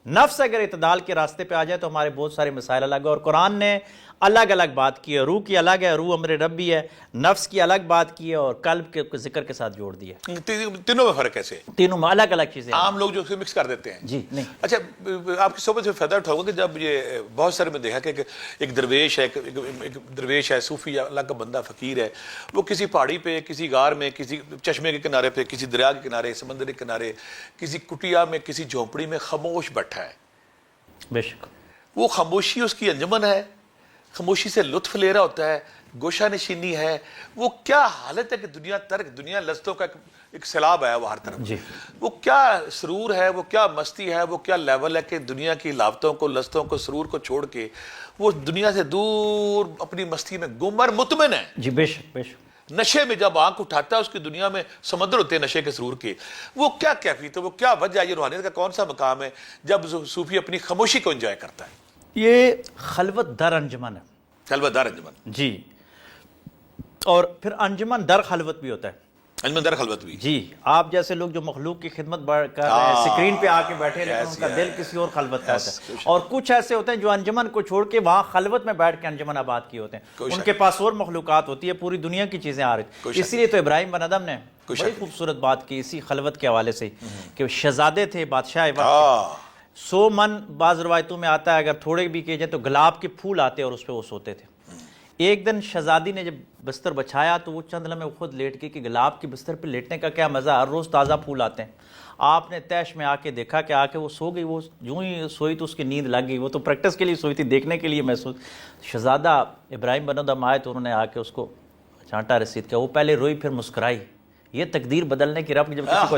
نفس اگر اعتدال کے راستے پہ آ جائے تو ہمارے بہت سارے مسائل الگ ہیں، اور قرآن نے الگ الگ بات کی ہے۔ روح کی الگ ہے، روح امر ربی ہے، نفس کی الگ بات کی ہے، اور قلب کے ذکر کے ساتھ جوڑ دیا ہے۔ تینوں میں فرق کیسے؟ تینوں میں الگ الگ چیزیں ہیں۔ عام لوگ جو اسے مکس کر دیتے ہیں۔ جی نہیں، اچھا، آپ کی صحبت سے فائدہ اٹھاؤ گا کہ جب یہ بہت سارے میں دیکھا کہ ایک درویش ہے، ایک درویش ہے، صوفی، اللہ کا بندہ، فقیر ہے، وہ کسی پہاڑی پہ، کسی غار میں، کسی چشمے کے کنارے پہ، کسی دریا کے کنارے، سمندر کے کنارے، کسی کٹیا میں، کسی جھونپڑی میں خاموش بیٹھا ہے۔ بے شک وہ خاموشی اس کی انجمن ہے، خاموشی سے لطف لے رہا ہوتا ہے، گوشہ نشینی ہے۔ وہ کیا حالت ہے کہ دنیا ترک، دنیا لذتوں کا ایک سیلاب آیا وہ ہر طرف، جی، وہ کیا سرور ہے، وہ کیا مستی ہے، وہ کیا لیول ہے کہ دنیا کی لاوتوں کو، لذتوں کو، سرور کو چھوڑ کے وہ دنیا سے دور اپنی مستی میں گم اور مطمئن ہے۔ جی بے شک بے شک۔ نشے میں جب آنکھ اٹھاتا ہے، اس کی دنیا میں سمندر ہوتے ہیں نشے کے سرور کے، وہ کیا کیفیت ہے، وہ کیا وجہ ہے، یہ روحانیت کا کون سا مقام ہے جب صوفی اپنی خاموشی کو انجوائے کرتا ہے؟ یہ خلوت در انجمن ہے۔ خلوت در انجمن، جی، اور پھر انجمن در خلوت بھی ہوتا ہے۔ انجمن در خلوت بھی، جی، آپ جیسے لوگ جو مخلوق کی خدمت کر رہے ہیں، سکرین پہ آ کے بیٹھے، لیکن ان کا دل کسی اور خلوت کا ہوتا ہے۔ اور کچھ ایسے ہوتے ہیں جو انجمن کو چھوڑ کے وہاں خلوت میں بیٹھ کے انجمن آباد کیے ہوتے ہیں، ان کے پاس اور مخلوقات ہوتی ہے، پوری دنیا کی چیزیں آ رہی ہیں۔ اسی لیے تو ابراہیم بن ادم نے بڑی خوبصورت بات کی اسی خلوت کے حوالے سے کہ شہزادے تھے، بادشاہ وقت، 100 من بعض روایتوں میں آتا ہے، اگر تھوڑے بھی کیے جائیں تو گلاب کے پھول آتے اور اس پہ وہ سوتے تھے۔ ایک دن شہزادی نے جب بستر بچھایا تو وہ چند لمحے خود لیٹ گئی کہ گلاب کے بستر پہ لیٹنے کا کیا مزہ، ہر روز تازہ پھول آتے ہیں۔ آپ نے تیش میں آ کے دیکھا کہ آ کے وہ سو گئی، وہ جو ہی سوئی تو اس کی نیند لگ گئی، وہ تو پریکٹس کے لیے سوئی تھی، دیکھنے کے لیے محسوس۔ شہزادہ ابراہیم بن ادم آئے تو انہوں نے آ کے اس کو چانٹا رسید کیا، وہ پہلے روئی پھر مسکرائی، یہ تقدیر بدلنے کی رب جب کسی کو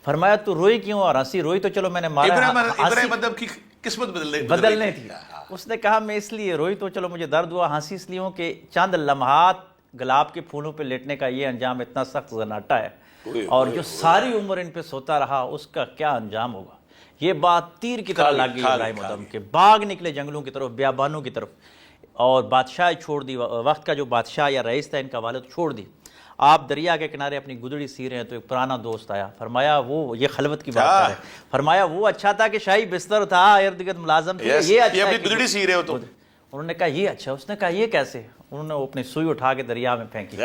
فرمایا تو روئی کیوں اور ہنسی؟ روئی تو چلو میں نے مارا، ابراہیم ادم کی قسمت بدلنے تھی۔ اس نے کہا میں اس لیے روئی تو چلو مجھے درد ہوا، ہنسی اس لیے ہوں کہ چند لمحات گلاب کے پھولوں پہ لیٹنے کا یہ انجام اتنا سخت زناٹا ہے، اور جو ساری عمر ان پہ سوتا رہا اس کا کیا انجام ہوگا۔ یہ بات تیر کی طرح لگ گئی ابراہیم ادم کے، باغ نکلے جنگلوں کی طرف، بیابانوں کی طرف، اور بادشاہ چھوڑ دی، وقت کا جو بادشاہ یا رئیس تھا ان کا والد چھوڑ دی۔ آپ دریا کے کنارے اپنی گدڑی سی رہے ہیں تو ایک پرانا دوست آیا، فرمایا وہ یہ خلوت کی بات کر رہے، فرمایا وہ اچھا تھا کہ شاہی بستر تھا، ارد گرد ملازم تھے، یہ اچھا اپنی گدڑی سی رہے ہو تو انہوں نے کہا یہ اچھا، اس نے کہا یہ کیسے؟ انہوں نے اپنی سوئی اٹھا کے دریا میں پھینکی،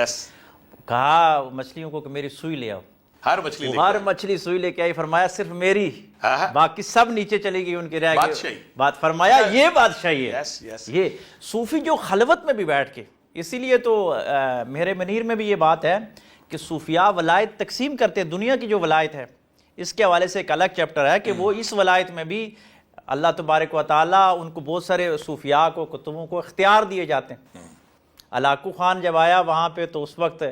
کہا مچھلیوں کو کہ میری سوئی لے آؤ، ہر مچھلی سوئی لے کے آئی، فرمایا صرف میری، باقی سب نیچے چلی گئی، ان کی رہ گئی بات، فرمایا یہ بادشاہی ہے۔ یہ صوفی جو خلوت میں بھی بیٹھ کے، اسی لیے تو میرے منیر میں بھی یہ بات ہے کہ صوفیاء ولایت تقسیم کرتے ہیں، دنیا کی جو ولایت ہے اس کے حوالے سے ایک الگ چیپٹر ہے کہ وہ اس ولایت میں بھی اللہ تبارک و تعالیٰ ان کو بہت سارے صوفیاء کو، کتبوں کو اختیار دیے جاتے ہیں۔ علاقو خان جب آیا وہاں پہ تو اس وقت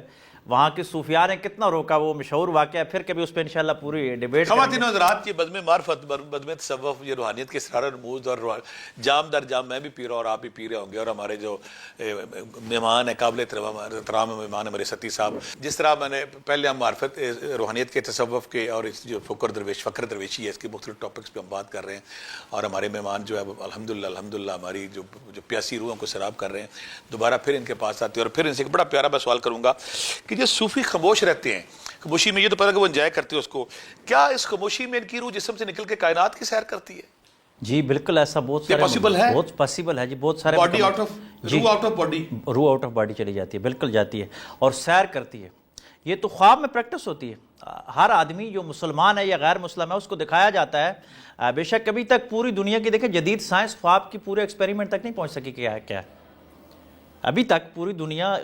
وہاں کے صوفیاء نے کتنا روکا، وہ مشہور واقعہ ہے، پھر کبھی اس پہ انشاءاللہ پوری ڈیبیٹ۔ خواتین و حضرات، یہ بزم معرفت، بزم تصوف، یہ روحانیت کے اسرار رموز، اور جام در جام میں بھی پی رہا ہوں اور آپ بھی پی رہے ہوں گے، اور ہمارے جو مہمان ہیں، قابل احترام مہمان ہمارے ستی صاحب، جس طرح میں نے پہلے ہم معرفت روحانیت کے، تصوف کے، اور اس جو فقر درویشی ہے، اس کے مختلف ٹاپکس پہ ہم بات کر رہے ہیں، اور ہمارے مہمان جو ہے الحمدللہ ہماری جو پیاسی روحوں کو سیراب کر رہے ہیں، دوبارہ پھر ان کے پاس آتے ہیں، اور پھر ان سے ایک بڑا پیارا میں سوال کروں گا کہ جو صوفی خاموش رہتے ہیں، خاموشی میں یہ تو پتہ کہ وہ انجوائے کرتے ہیں اس کو، کیا اس خاموشی میں ان کی روح جسم سے نکل کے کائنات کی سیر کرتی ہے؟ جی بالکل، ایسا بہت سارے پاسبل ہے، بہت پاسبل ہے جی، بہت سارے باڈی آؤٹ آف روح، آؤٹ آف باڈی، روح آؤٹ آف باڈی چلی جاتی ہے، بالکل جاتی ہے، اور سیر کرتی ہے۔ یہ تو خواب میں پریکٹس ہوتی ہے. ہر آدمی جو مسلمان ہے یا غیر مسلم ہے اس کو دکھایا جاتا ہے. بے شک ابھی تک پوری دنیا کی دیکھیں جدید سائنس خواب کی پورے ایکسپیریمنٹ تک نہیں پہنچ سکی کیا ہے. ابھی تک پوری دنیا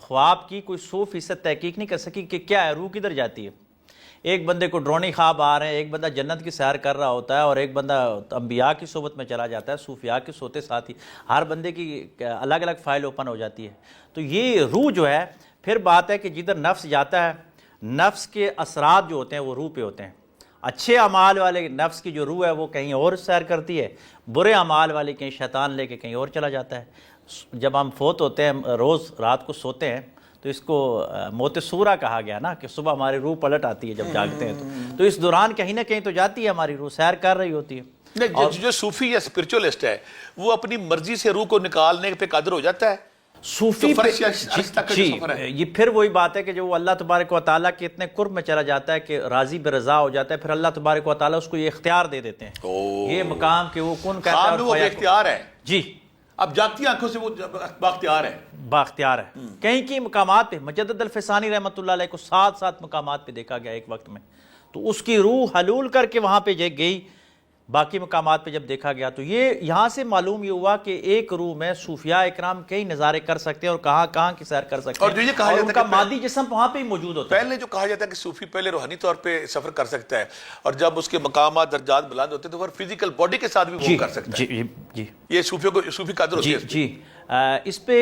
خواب کی کوئی 100% تحقیق نہیں کر سکی کہ کیا ہے، روح کدھر جاتی ہے. ایک بندے کو ڈرونی خواب آ رہے ہیں، ایک بندہ جنت کی سیر کر رہا ہوتا ہے، اور ایک بندہ انبیاء کی صحبت میں چلا جاتا ہے، صوفیاء کے سوتے ساتھ ہی. ہر بندے کی الگ الگ فائل اوپن ہو جاتی ہے. تو یہ روح جو ہے، پھر بات ہے کہ جدھر نفس جاتا ہے، نفس کے اثرات جو ہوتے ہیں وہ روح پہ ہوتے ہیں. اچھے اعمال والے نفس کی جو روح ہے وہ کہیں اور سیر کرتی ہے، برے اعمال والے کہیں شیطان لے کے کہیں اور چلا جاتا ہے. جب ہم فوت ہوتے ہیں، روز رات کو سوتے ہیں، تو اس کو موت سورہ کہا گیا نا، کہ صبح ہماری روح پلٹ آتی ہے جب جاگتے ہیں. تو اس دوران کہیں نہ کہیں تو جاتی ہے ہماری روح، سیر کر رہی ہوتی ہے. جو صوفی یا اسپرچولسٹ ہے وہ اپنی مرضی سے روح کو نکالنے پہ قادر ہو جاتا ہے. صوفی جی، یہ پھر وہی بات ہے کہ جو اللہ تبارک و تعالیٰ کے اتنے قرب میں چلا جاتا ہے کہ راضی برضا ہو جاتا ہے، پھر اللہ تبارک و تعالیٰ اس کو یہ اختیار دے دیتے ہیں، یہ مقام کہ وہ کن کہتا ہے. وہ اختیار ہے جی، اب جاگتی آنکھوں سے وہ باختیار ہے، باختیار ہے. کہیں کہیں مقامات پہ مجدد الفسانی رحمۃ اللہ علیہ کو 7 مقامات پہ دیکھا گیا ایک وقت میں، تو اس کی روح حلول کر کے وہاں پہ گئی. باقی مقامات پہ جب دیکھا گیا تو یہ یہاں سے معلوم یہ ہوا کہ ایک روح میں صوفیاء اکرام کئی نظارے کر سکتے ہیں اور کہاں کہاں کی سیر کر سکتے ہیں، اور جو یہ کہا اور جاتا ان کا مادی جسم وہاں پہ ہی موجود ہوتا ہے. پہلے جو کہا جاتا ہے کہ صوفی پہلے روحانی طور پہ سفر کر سکتا ہے، اور جب اس کے مقامات درجات بلند ہوتے ہیں تو وہ فزیکل باڈی کے ساتھ بھی وہ کر سکتا ہے. جی، یہ صوفی قادر ہوتی ہے. جی، اس پہ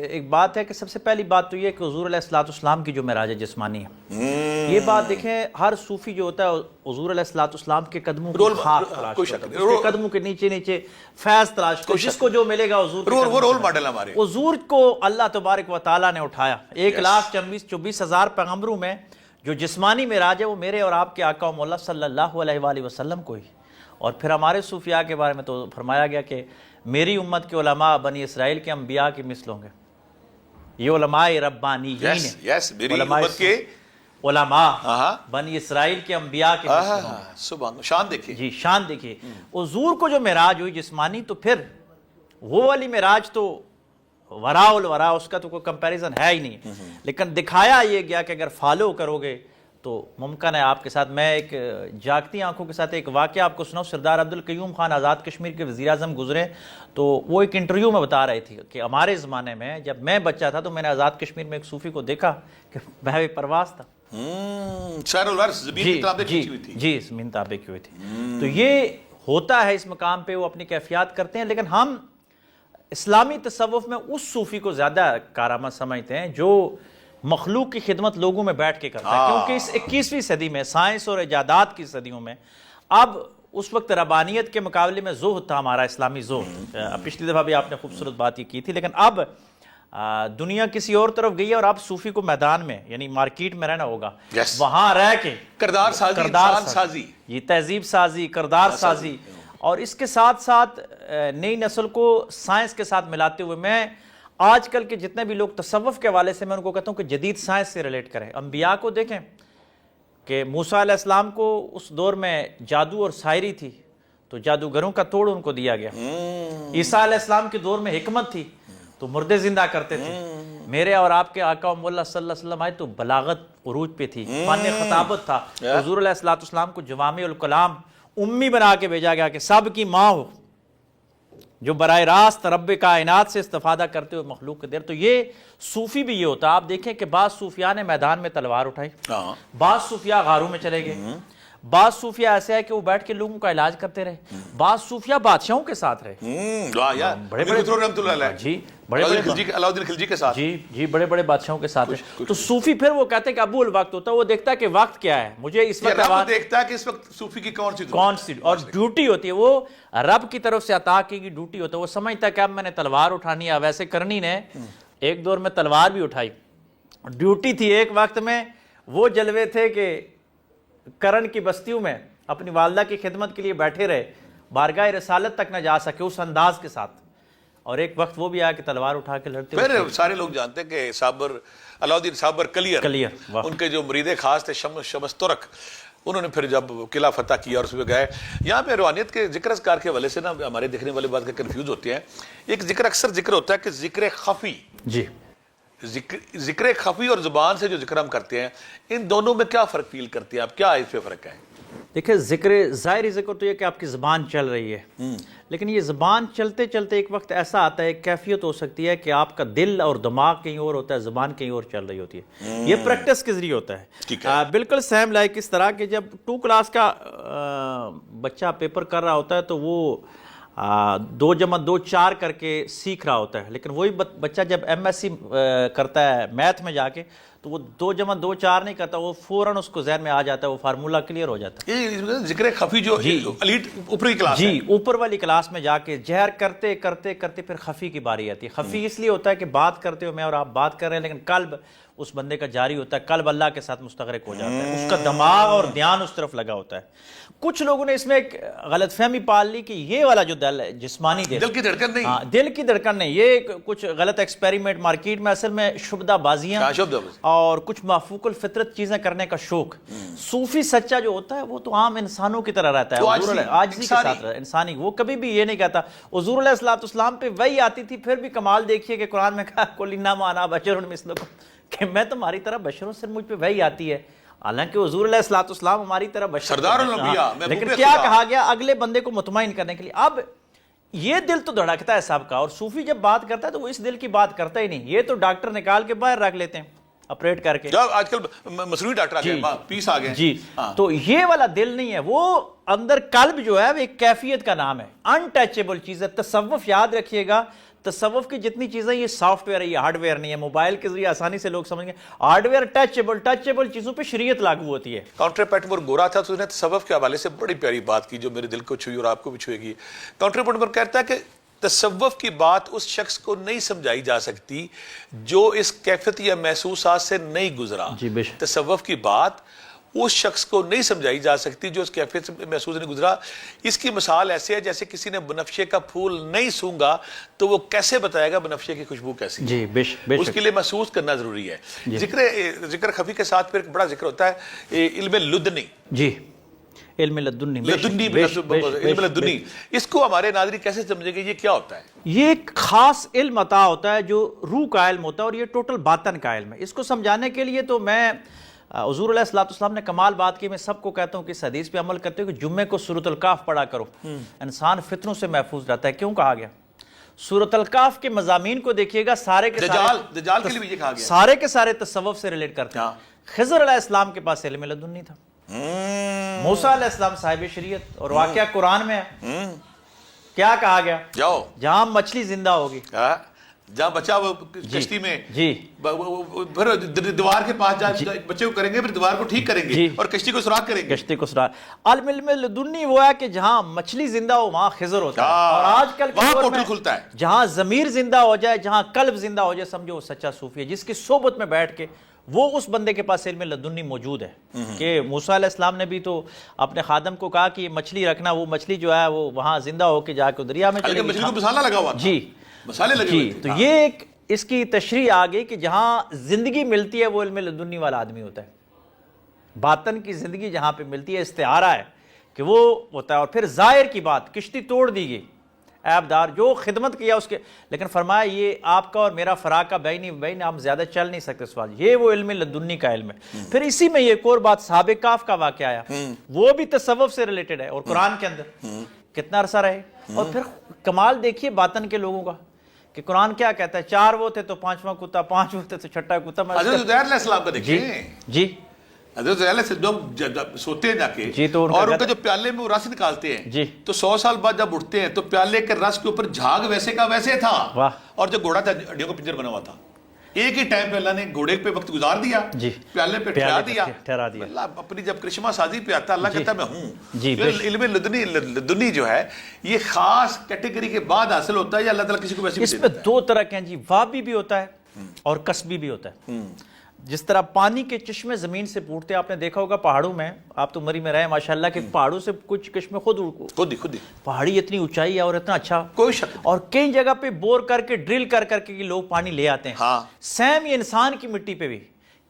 ایک بات ہے کہ سب سے پہلی بات تو یہ کہ حضور علیہ الصلوۃ والسلام کی جو معراج جسمانی ہے، یہ بات دیکھیں، ہر صوفی جو ہوتا ہے حضور علیہ الصلوۃ والسلام کے قدموں کی خاک تلاش کرتا ہے، اس کے قدموں کے نیچے نیچے فیض تلاش کرتا ہے، جس کو جو ملے گا حضور وہ رول ماڈل ہمارے. حضور کو اللہ تبارک و تعالیٰ نے اٹھایا. 1,24,000 پیغمبروں میں جو جسمانی معراج ہے وہ میرے اور آپ کے آقا و مولا صلی اللہ علیہ وآلہ وسلم کو ہی. اور پھر ہمارے صوفیاء کے بارے میں تو فرمایا گیا کہ میری امت کے علماء بنی اسرائیل کے انبیاء کے مثل ہوں گے. یہ علماء ربانیین ہیں، میری امت کے علماء بنی اسرائیل کے انبیاء کے مثل ہوں گے. سبحان، شان دیکھیے. جی، شان دیکھیے. حضور کو جو معراج ہوئی جسمانی، تو پھر وہ والی معراج تو وراء الورا، اس کا تو کوئی کمپیریزن ہے ہی نہیں. لیکن دکھایا یہ گیا کہ اگر فالو کرو گے تو ممکن ہے آپ کے ساتھ. میں ایک جاگتی آنکھوں کے ساتھ ایک واقعہ آپ کو سناؤں. سردار عبدالقیوم خان آزاد کشمیر کے وزیر اعظم گزرے، تو وہ ایک انٹرویو میں بتا رہے تھے کہ ہمارے زمانے میں جب میں بچہ تھا تو میں نے آزاد کشمیر میں ایک صوفی کو دیکھا کہ بہوے پرواز تھا. جی، زمین تابع کی ہوئی تھی. تو یہ ہوتا ہے اس مقام پہ، وہ اپنی کیفیات کرتے ہیں. لیکن ہم اسلامی تصوف میں اس صوفی کو زیادہ کارآمد سمجھتے ہیں جو مخلوق کی خدمت لوگوں میں بیٹھ کے کرتا ہے. کیونکہ اس 21ویں صدی میں، سائنس اور ایجادات کی صدیوں میں، اب اس وقت ربانیت کے مقابلے میں زہد تھا ہمارا اسلامی زہد. پچھلی دفعہ بھی آپ نے خوبصورت بات یہ کی تھی. لیکن اب دنیا کسی اور طرف گئی ہے، اور اب صوفی کو میدان میں یعنی مارکیٹ میں رہنا ہوگا، وہاں رہ کے کردار سازی، یہ تہذیب سازی، کردار سازی، اور اس کے ساتھ ساتھ نئی نسل کو سائنس کے ساتھ ملاتے ہوئے. میں آج کل کے جتنے بھی لوگ تصوف کے حوالے سے، میں ان کو کہتا ہوں کہ جدید سائنس سے ریلیٹ کریں. انبیاء کو دیکھیں کہ موسیٰ علیہ السلام کو اس دور میں جادو اور شاعری تھی تو جادوگروں کا توڑ ان کو دیا گیا. عیسیٰ علیہ السلام کے دور میں حکمت تھی تو مردے زندہ کرتے تھے. میرے اور آپ کے آقا و مولا صلی اللہ علیہ وسلم آئے تو بلاغت عروج پہ تھی، فن خطابت تھا. حضور علیہ الصلوۃ والسلام کو جوامع الکلام امی بنا کے بھیجا گیا کہ سب کی ماں ہو، جو براہ راست رب کائنات سے استفادہ کرتے ہوئے مخلوق کے دیر. تو یہ صوفی بھی یہ ہوتا. آپ دیکھیں کہ بعض صوفیاء نے میدان میں تلوار اٹھائی، بعض صوفیاء غاروں میں چلے گئے، بعض صوفیاء ایسے ہے کہ وہ بیٹھ کے لوگوں کا علاج کرتے رہے، بعض صوفیاء بادشاہوں کے ساتھ رہے. بڑے بڑے بادشاہوں کے ساتھ رہے. تو صوفی پھر وہ کہتے ہیں کہ ابو الوقت ہوتا ہے، وہ دیکھتا ہے کہ وقت کیا ہے، مجھے اس وقت دیکھتا ہے کہ اس وقت صوفی کی کون سی اور ڈیوٹی ہوتی ہے. وہ رب کی طرف سے عطا کی گئی ڈیوٹی ہوتا ہے. وہ سمجھتا ہے کہ اب میں نے تلوار اٹھانی ہے. ویسے کرنی نے ایک دور میں تلوار بھی اٹھائی، ڈیوٹی تھی. ایک وقت میں وہ جلوے تھے کہ کرن کی بستیوں میں اپنی والدہ کی خدمت کے لیے بیٹھے رہے، بارگاہ رسالت تک نہ جا سکے اس انداز کے ساتھ. اور ایک وقت وہ بھی آیا کہ تلوار اٹھا کے لڑتے. پھر سارے لوگ جانتے ہیں کہ علاؤدین صابر کلیر ان کے جو مرید خاص تھے شمس ترک، انہوں نے پھر جب قلعہ فتح کیا اور اس میں گئے. یہاں پہ روحانیت کے ذکر اذکار کے حوالے سے نا ہمارے دیکھنے والے بات کے کنفیوز ہوتے ہیں. ایک ذکر اکثر ذکر ہوتا ہے کہ ذکر خفی. جی، ذکر خفی اور زبان سے جو ذکر ہم کرتے ہیں, ان دونوں میں کیا فرق فیل کرتے ہیں آپ, کیا اس پہ فرق ہے؟ دیکھیں ذکر ظاہری ذکر تو یہ کہ آپ کی زبان چل رہی ہے, لیکن یہ زبان چلتے چلتے ایک وقت ایسا آتا ہے, ایک کیفیت ہو سکتی ہے کہ آپ کا دل اور دماغ کہیں اور ہوتا ہے, زبان کہیں اور چل رہی ہوتی ہے. یہ پریکٹس کے ذریعے ہوتا ہے. بالکل سیم لائک اس طرح کہ جب 2 کلاس کا بچہ پیپر کر رہا ہوتا ہے تو وہ 2+2 4 کر کے سیکھ رہا ہوتا ہے, لیکن وہی بچہ جب MSc کرتا ہے میتھ میں جا کے تو وہ 2+2 4 نہیں کرتا, وہ فوراً اس کو ذہن میں آ جاتا ہے, وہ فارمولا کلیئر ہو جاتا ہے. یہ ذکر خفی جو ایلیٹ اوپری کلاس ہے, جی اوپر والی کلاس میں جا کے جہر کرتے کرتے کرتے پھر خفی کی باری آتی ہے. خفی اس لیے ہوتا ہے کہ بات کرتے ہو میں اور آپ بات کر رہے ہیں, لیکن قلب اس بندے کا جاری ہوتا ہے, قلب اللہ کے ساتھ مستغرق ہو جاتا ہے, اس کا دماغ اور دھیان اس طرف لگا ہوتا ہے. کچھ لوگوں نے اس میں ایک غلط فہمی پال لی کہ یہ والا جو دل ہے جسمانی دل کی دھڑکن نہیں, دل کی دھڑکن نہیں, یہ کچھ غلط ایکسپیریمنٹ مارکیٹ میں اصل میں شبدہ بازیاں اور کچھ مافوق الفطرت چیزیں کرنے کا شوق. صوفی سچا جو ہوتا ہے وہ تو عام انسانوں کی طرح رہتا ہے, عاجزی کے ساتھ رہتا ہے, انسانی. وہ کبھی بھی یہ نہیں کہتا. حضور علیہ السلام پہ وہی آتی تھی, پھر بھی کمال دیکھیے کہ قرآن میں کہا قُلْ إِنَّمَا أَنَا بَشَرٌ مِثْلُكُمْ, کہ میں تمہاری طرح بشر ہوں, صرف مجھ پہ وحی آتی ہے. حالانکہ حضور علیہ السلام ہماری طرح بشر, سردار الانبیاء, لیکن کیا کہا گیا اگلے بندے کو مطمئن کرنے کے لیے. اب یہ دل تو دھڑکتا ہے سب کا, اور صوفی جب بات کرتا ہے تو وہ اس دل کی بات کرتا ہی نہیں, یہ تو ڈاکٹر نکال کے باہر رکھ لیتے ہیں آپریٹ کر کے. آج کل مصنوعی ڈاکٹر آ گئے, پیس آ گئے. جی تو یہ والا دل نہیں ہے, وہ اندر قلب جو ہے وہ ایک کیفیت کا نام ہے, انٹچیبل چیز ہے. تصوف یاد رکھیے گا, تصوف کی جتنی چیزیں یہ سافٹ ویئر ہے, یہ ہارڈ ویئر نہیں ہے. موبائل کے ذریعے آسانی سے لوگ سمجھ گئے, ہارڈ ویئر ٹچیبل چیزوں پہ شریعت لاگو ہوتی ہے. کاؤنٹر پیٹمور گورا تھا تو اس نے تصوف کے حوالے سے بڑی پیاری بات کی جو میرے دل کو چھوئی اور آپ کو بھی چھوئے گی. کاؤنٹر پیٹمور کہتا ہے کہ تصوف کی بات اس شخص کو نہیں سمجھائی جا سکتی جو اس کیفیت یا محسوسات سے نہیں گزرا. تصوف کی بات اس شخص کو نہیں سمجھائی جا سکتی جو اس کیفیت سے محسوس نہیں گزرا. اس کی مثال ایسے ہے جیسے کسی نے بنفشے کا پھول نہیں سونگا تو وہ کیسے بتائے گا بنفشے کی خوشبو کیسی ہے. اس کے لیے محسوس کرنا ضروری ہے. ذکر خفی کے ساتھ پھر ایک بڑا ذکر ہوتا ہے علم لدنی. جی علم لدنی, علم لدنی, اس کو ہمارے ناظرین کیسے سمجھیں گے, یہ کیا ہوتا ہے؟ یہ ایک خاص علم عطا ہوتا ہے جو روح کا علم ہوتا ہے, اور یہ ٹوٹل باطن کا علم ہے. اس کو سمجھانے کے لیے تو میں حضور علیہ السلام نے کمال بات کی, میں سب کو کہتا ہوں کہ اس حدیث پہ عمل کرتے ہو کہ جمعے کو سورۃ الکاف پڑھا کرو, انسان فتنوں سے محفوظ رہتا ہے. کیوں کہا گیا؟ سورۃ الکاف کے مضامین کو دیکھیے گا, سارے کے دجال کے لیے بھی یہ کہا گیا, سارے کے سارے تصوف سے ریلیٹ کرتے ہیں. خضر علیہ السلام کے پاس علم لدنی تھا, موسیٰ علیہ السلام صاحب شریعت, اور واقعہ قرآن میں ہے. کیا کہا گیا؟ جاؤ جہاں مچھلی زندہ ہوگی, جہاں بچہ وہ کشتی میں پھر دیوار کے پاس جائے بچے کو کریں گے, پھر دیوار کو ٹھیک کریں گے اور کشتی کو سراغ کریں گے. کشتی کو سراغ. علم لدنی وہ ہے کہ جہاں مچھلی زندہ ہو وہاں خضر ہوتا ہے, اور آج کل وہاں پورٹل کھلتا ہے. جہاں ضمیر زندہ ہو جائے, جہاں قلب زندہ ہو جائے, سمجھو وہ سچا صوفی ہے جس کی صحبت میں بیٹھ کے وہ اس بندے کے پاس علم لدنی موجود ہے. کہ موسیٰ علیہ السلام نے بھی تو اپنے خادم کو کہا کہ یہ مچھلی رکھنا, وہ مچھلی جو ہے وہ وہاں زندہ ہو کے جا کے دریا میں چلے گی. مچھلی کو مسالہ لگا ہوا تھا, جی مسالے لگے ہوئے تھے. تو یہ ایک اس کی تشریح آ گئی کہ جہاں زندگی ملتی ہے وہ علم لدنی والا آدمی ہوتا ہے. باطن کی زندگی جہاں پہ ملتی ہے, استعارہ ہے کہ وہ ہوتا ہے. اور پھر ظاہر کی بات, کشتی توڑ دی گئی, عیب دار جو خدمت کیا اس کے, لیکن فرمایا یہ آپ کا اور میرا فراق کا بین ہم زیادہ چل نہیں سکتے سوال. یہ وہ علم لدنی کا علم ہے. پھر اسی میں یہ ایک اور بات, صحابہ کہف کا واقعہ آیا, وہ بھی تصوف سے ریلیٹڈ ہے, اور قرآن کے اندر کتنا عرصہ رہے. اور پھر کمال دیکھیے باطن کے لوگوں کا کہ قرآن کیا کہتا ہے, 4 وہ تھے تو 5واں کتا, 5 وہ تھے تو 6واں کتا. حضرت عزیر علیہ السلام کا دیکھیں, جی حضرت عزیر علیہ السلام جب سوتے ہیں جا کے اور ان کا جو پیالے میں وہ رس نکالتے ہیں, تو 100 سال بعد جب اٹھتے ہیں تو پیالے کے رس کے اوپر جھاگ ویسے کا ویسے تھا, اور جو گھوڑا تھا ہڈیوں کا پنجر بنا ہوا تھا. ایک ہی ٹائم پہ اللہ نے گھوڑے پہ وقت گزار دیا, پیالے پہ ٹھہرا دیا. اللہ اپنی جب کرشمہ سازی پہ آتا, اللہ کہتا میں ہوں. علم لدنی جو ہے یہ خاص کیٹیگری کے بعد حاصل ہوتا ہے, یا اللہ تعالیٰ کسی کو ویسے بھی دیتا ہے. اس میں 2 طرح کے ہیں جی, وابی بھی ہوتا ہے اور کسبی بھی ہوتا ہے. جس طرح پانی کے چشمے زمین سے پھوٹتے ہیں, آپ نے دیکھا ہوگا پہاڑوں میں, آپ تو مری میں رہے ماشاءاللہ, کہ پہاڑوں سے کچھ چشمے خود ہی پہاڑی اتنی اونچائی ہے اور اتنا اچھا, کوئی شک, اور کئی جگہ پہ بور کر کے ڈرل کر کے لوگ پانی لے آتے ہیں. سیم یہ انسان کی مٹی پہ بھی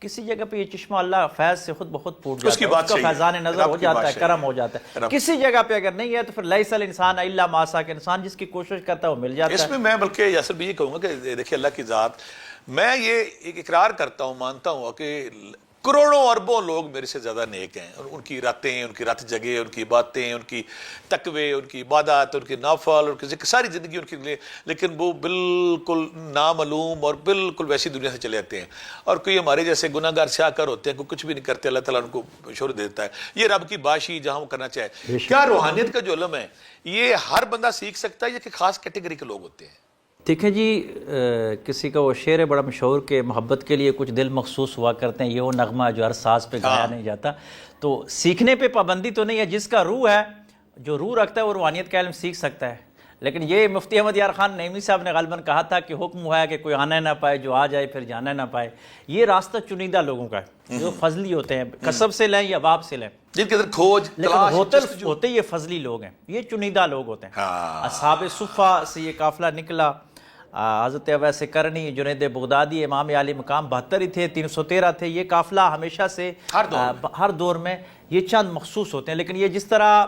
کسی جگہ پہ یہ چشمہ اللہ فیض سے خود بخود پھوٹ اس کی جاتا ہے، بات اس کا صحیح ہے، فیضان نظر رب ہو کی جاتا بات ہے، صحیح کرم ہے، ہو جاتا ہے۔ رب کسی جگہ پہ اگر نہیں ہے تو پھر لیس الانسان الا ما سعی، کہ انسان جس کی کوشش کرتا ہے وہ مل جاتا ہے۔ اس میں بلکہ یاسر بھی یہ کہوں گا کہ دیکھیں اللہ کی ذات، میں یہ ایک اقرار کرتا ہوں، مانتا ہوں کہ کروڑوں اربوں لوگ میرے سے زیادہ نیک ہیں، ان کی راتیں، ان کی رات جگہ، ان کی باتیں، ان کی تقوی، ان کی عبادات، ان کی نافل، ان کی ذکر، ساری زندگی ان کے لیے، لیکن وہ بالکل نامعلوم اور بالکل ویسی دنیا سے چلے جاتے ہیں۔ اور کوئی ہمارے جیسے گناہ گار سیاہ کر ہوتے ہیں، کوئی کچھ بھی نہیں کرتے، اللہ تعالیٰ ان کو شہرت دیتا ہے۔ یہ رب کی باشی جہاں وہ کرنا چاہے۔ کیا روحانیت کا جو علم ہے یہ ہر بندہ سیکھ سکتا ہے یا کہ خاص کیٹیگری کے لوگ ہوتے ہیں؟ دیکھیں جی، کسی کا وہ شعر ہے بڑا مشہور کہ محبت کے لیے کچھ دل مخصوص ہوا کرتے ہیں، یہ وہ نغمہ جو ہر ساز پہ گایا نہیں جاتا۔ تو سیکھنے پہ پابندی تو نہیں ہے، جس کا روح ہے، جو روح رکھتا ہے وہ روحانیت کا علم سیکھ سکتا ہے۔ لیکن یہ مفتی احمد یار خان نعیمی صاحب نے غالباً کہا تھا کہ حکم ہوا ہے کہ کوئی آنا نہ پائے، جو آ جائے پھر جانا نہ پائے۔ یہ راستہ چنیدہ لوگوں کا ہے جو فضلی ہوتے ہیں، کسب سے لیں یا باب سے لیں، جن کے اندر کھوج، لیکن ہوتے یہ فضلی لوگ ہیں، یہ چنیدہ لوگ ہوتے ہیں۔ اصحاب صفہ سے یہ قافلہ نکلا، حضرت اویس کرنی، جنید بغدادی، امام عالی مقام 72 ہی تھے، 313 تھے۔ یہ قافلہ ہمیشہ سے ہر دور میں یہ چند مخصوص ہوتے ہیں، لیکن یہ جس طرح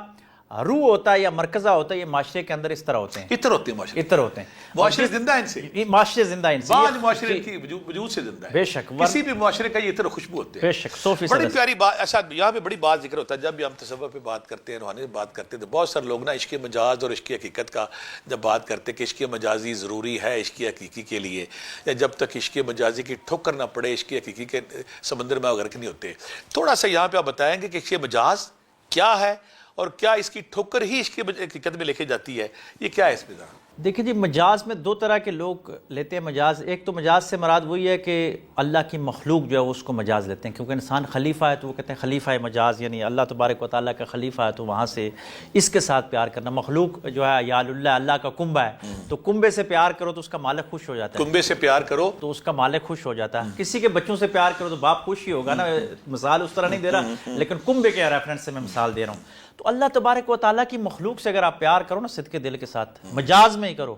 روح ہوتا ہے یا مرکزہ ہوتا ہے، یہ معاشرے کے اندر اس طرح ہوتے ہیں، اتر ہوتے ہیں معاشرے، اتر ہوتے ہیں۔ معاشرے زندہ ہیں ان سے، یہ معاشرے زندہ ان سے، بعض معاشرے کی وجود سے زندہ ہے، بے شک، کسی بھی معاشرے کا یہ اتر خوشبو ہوتے ہیں۔ بے شک، 100%۔ بڑی پیاری بات، ایسا یہاں پہ بڑی بات ذکر ہوتا ہے جب بھی ہم تصوف پہ بات کرتے ہیں، روحانی پہ بات کرتے ہیں، تو بہت سارے لوگ نا عشق مجاز اور عشق حقیقت کا جب بات کرتے ہیں کہ عشق مجازی ضروری ہے عشق حقیقی کے لیے، یا جب تک عشق مجازی کی ٹھوکر نہ پڑے عشق حقیقی کے سمندر میں غرق نہیں ہوتے۔ تھوڑا سا یہاں پہ آپ بتائیں گے کہ عشق مجاز کیا ہے اور کیا اس کی ٹھوکر ہی عشق حقیقت میں لکھی جاتی ہے، یہ کیا ہے اس میں ذرا؟ دیکھیں جی، مجاز میں دو طرح کے لوگ لیتے ہیں مجاز۔ ایک تو مجاز سے مراد وہی ہے کہ اللہ کی مخلوق جو ہے اس کو مجاز لیتے ہیں، کیونکہ انسان خلیفہ ہے تو وہ کہتے ہیں خلیفہ مجاز، یعنی اللہ تبارک و تعالیٰ کا خلیفہ ہے تو وہاں سے اس کے ساتھ پیار کرنا۔ مخلوق جو ہے یا اللہ کا کنبہ ہے تو کنبے سے پیار کرو تو اس کا مالک خوش ہو جاتا ہے، کنبے سے پیار کرو تو اس کا مالک خوش ہو جاتا ہے۔ کسی کے بچوں سے پیار کرو تو باپ خوش ہی ہوگا نا، مثال اس طرح نہیں دے رہا لیکن کنبے کے ریفرنس سے میں مثال دے رہا ہوں۔ تو اللہ تبارک و تعالیٰ کی مخلوق سے اگر آپ پیار کرو نا صدقے دل کے ساتھ، مجاز میں ہی کرو،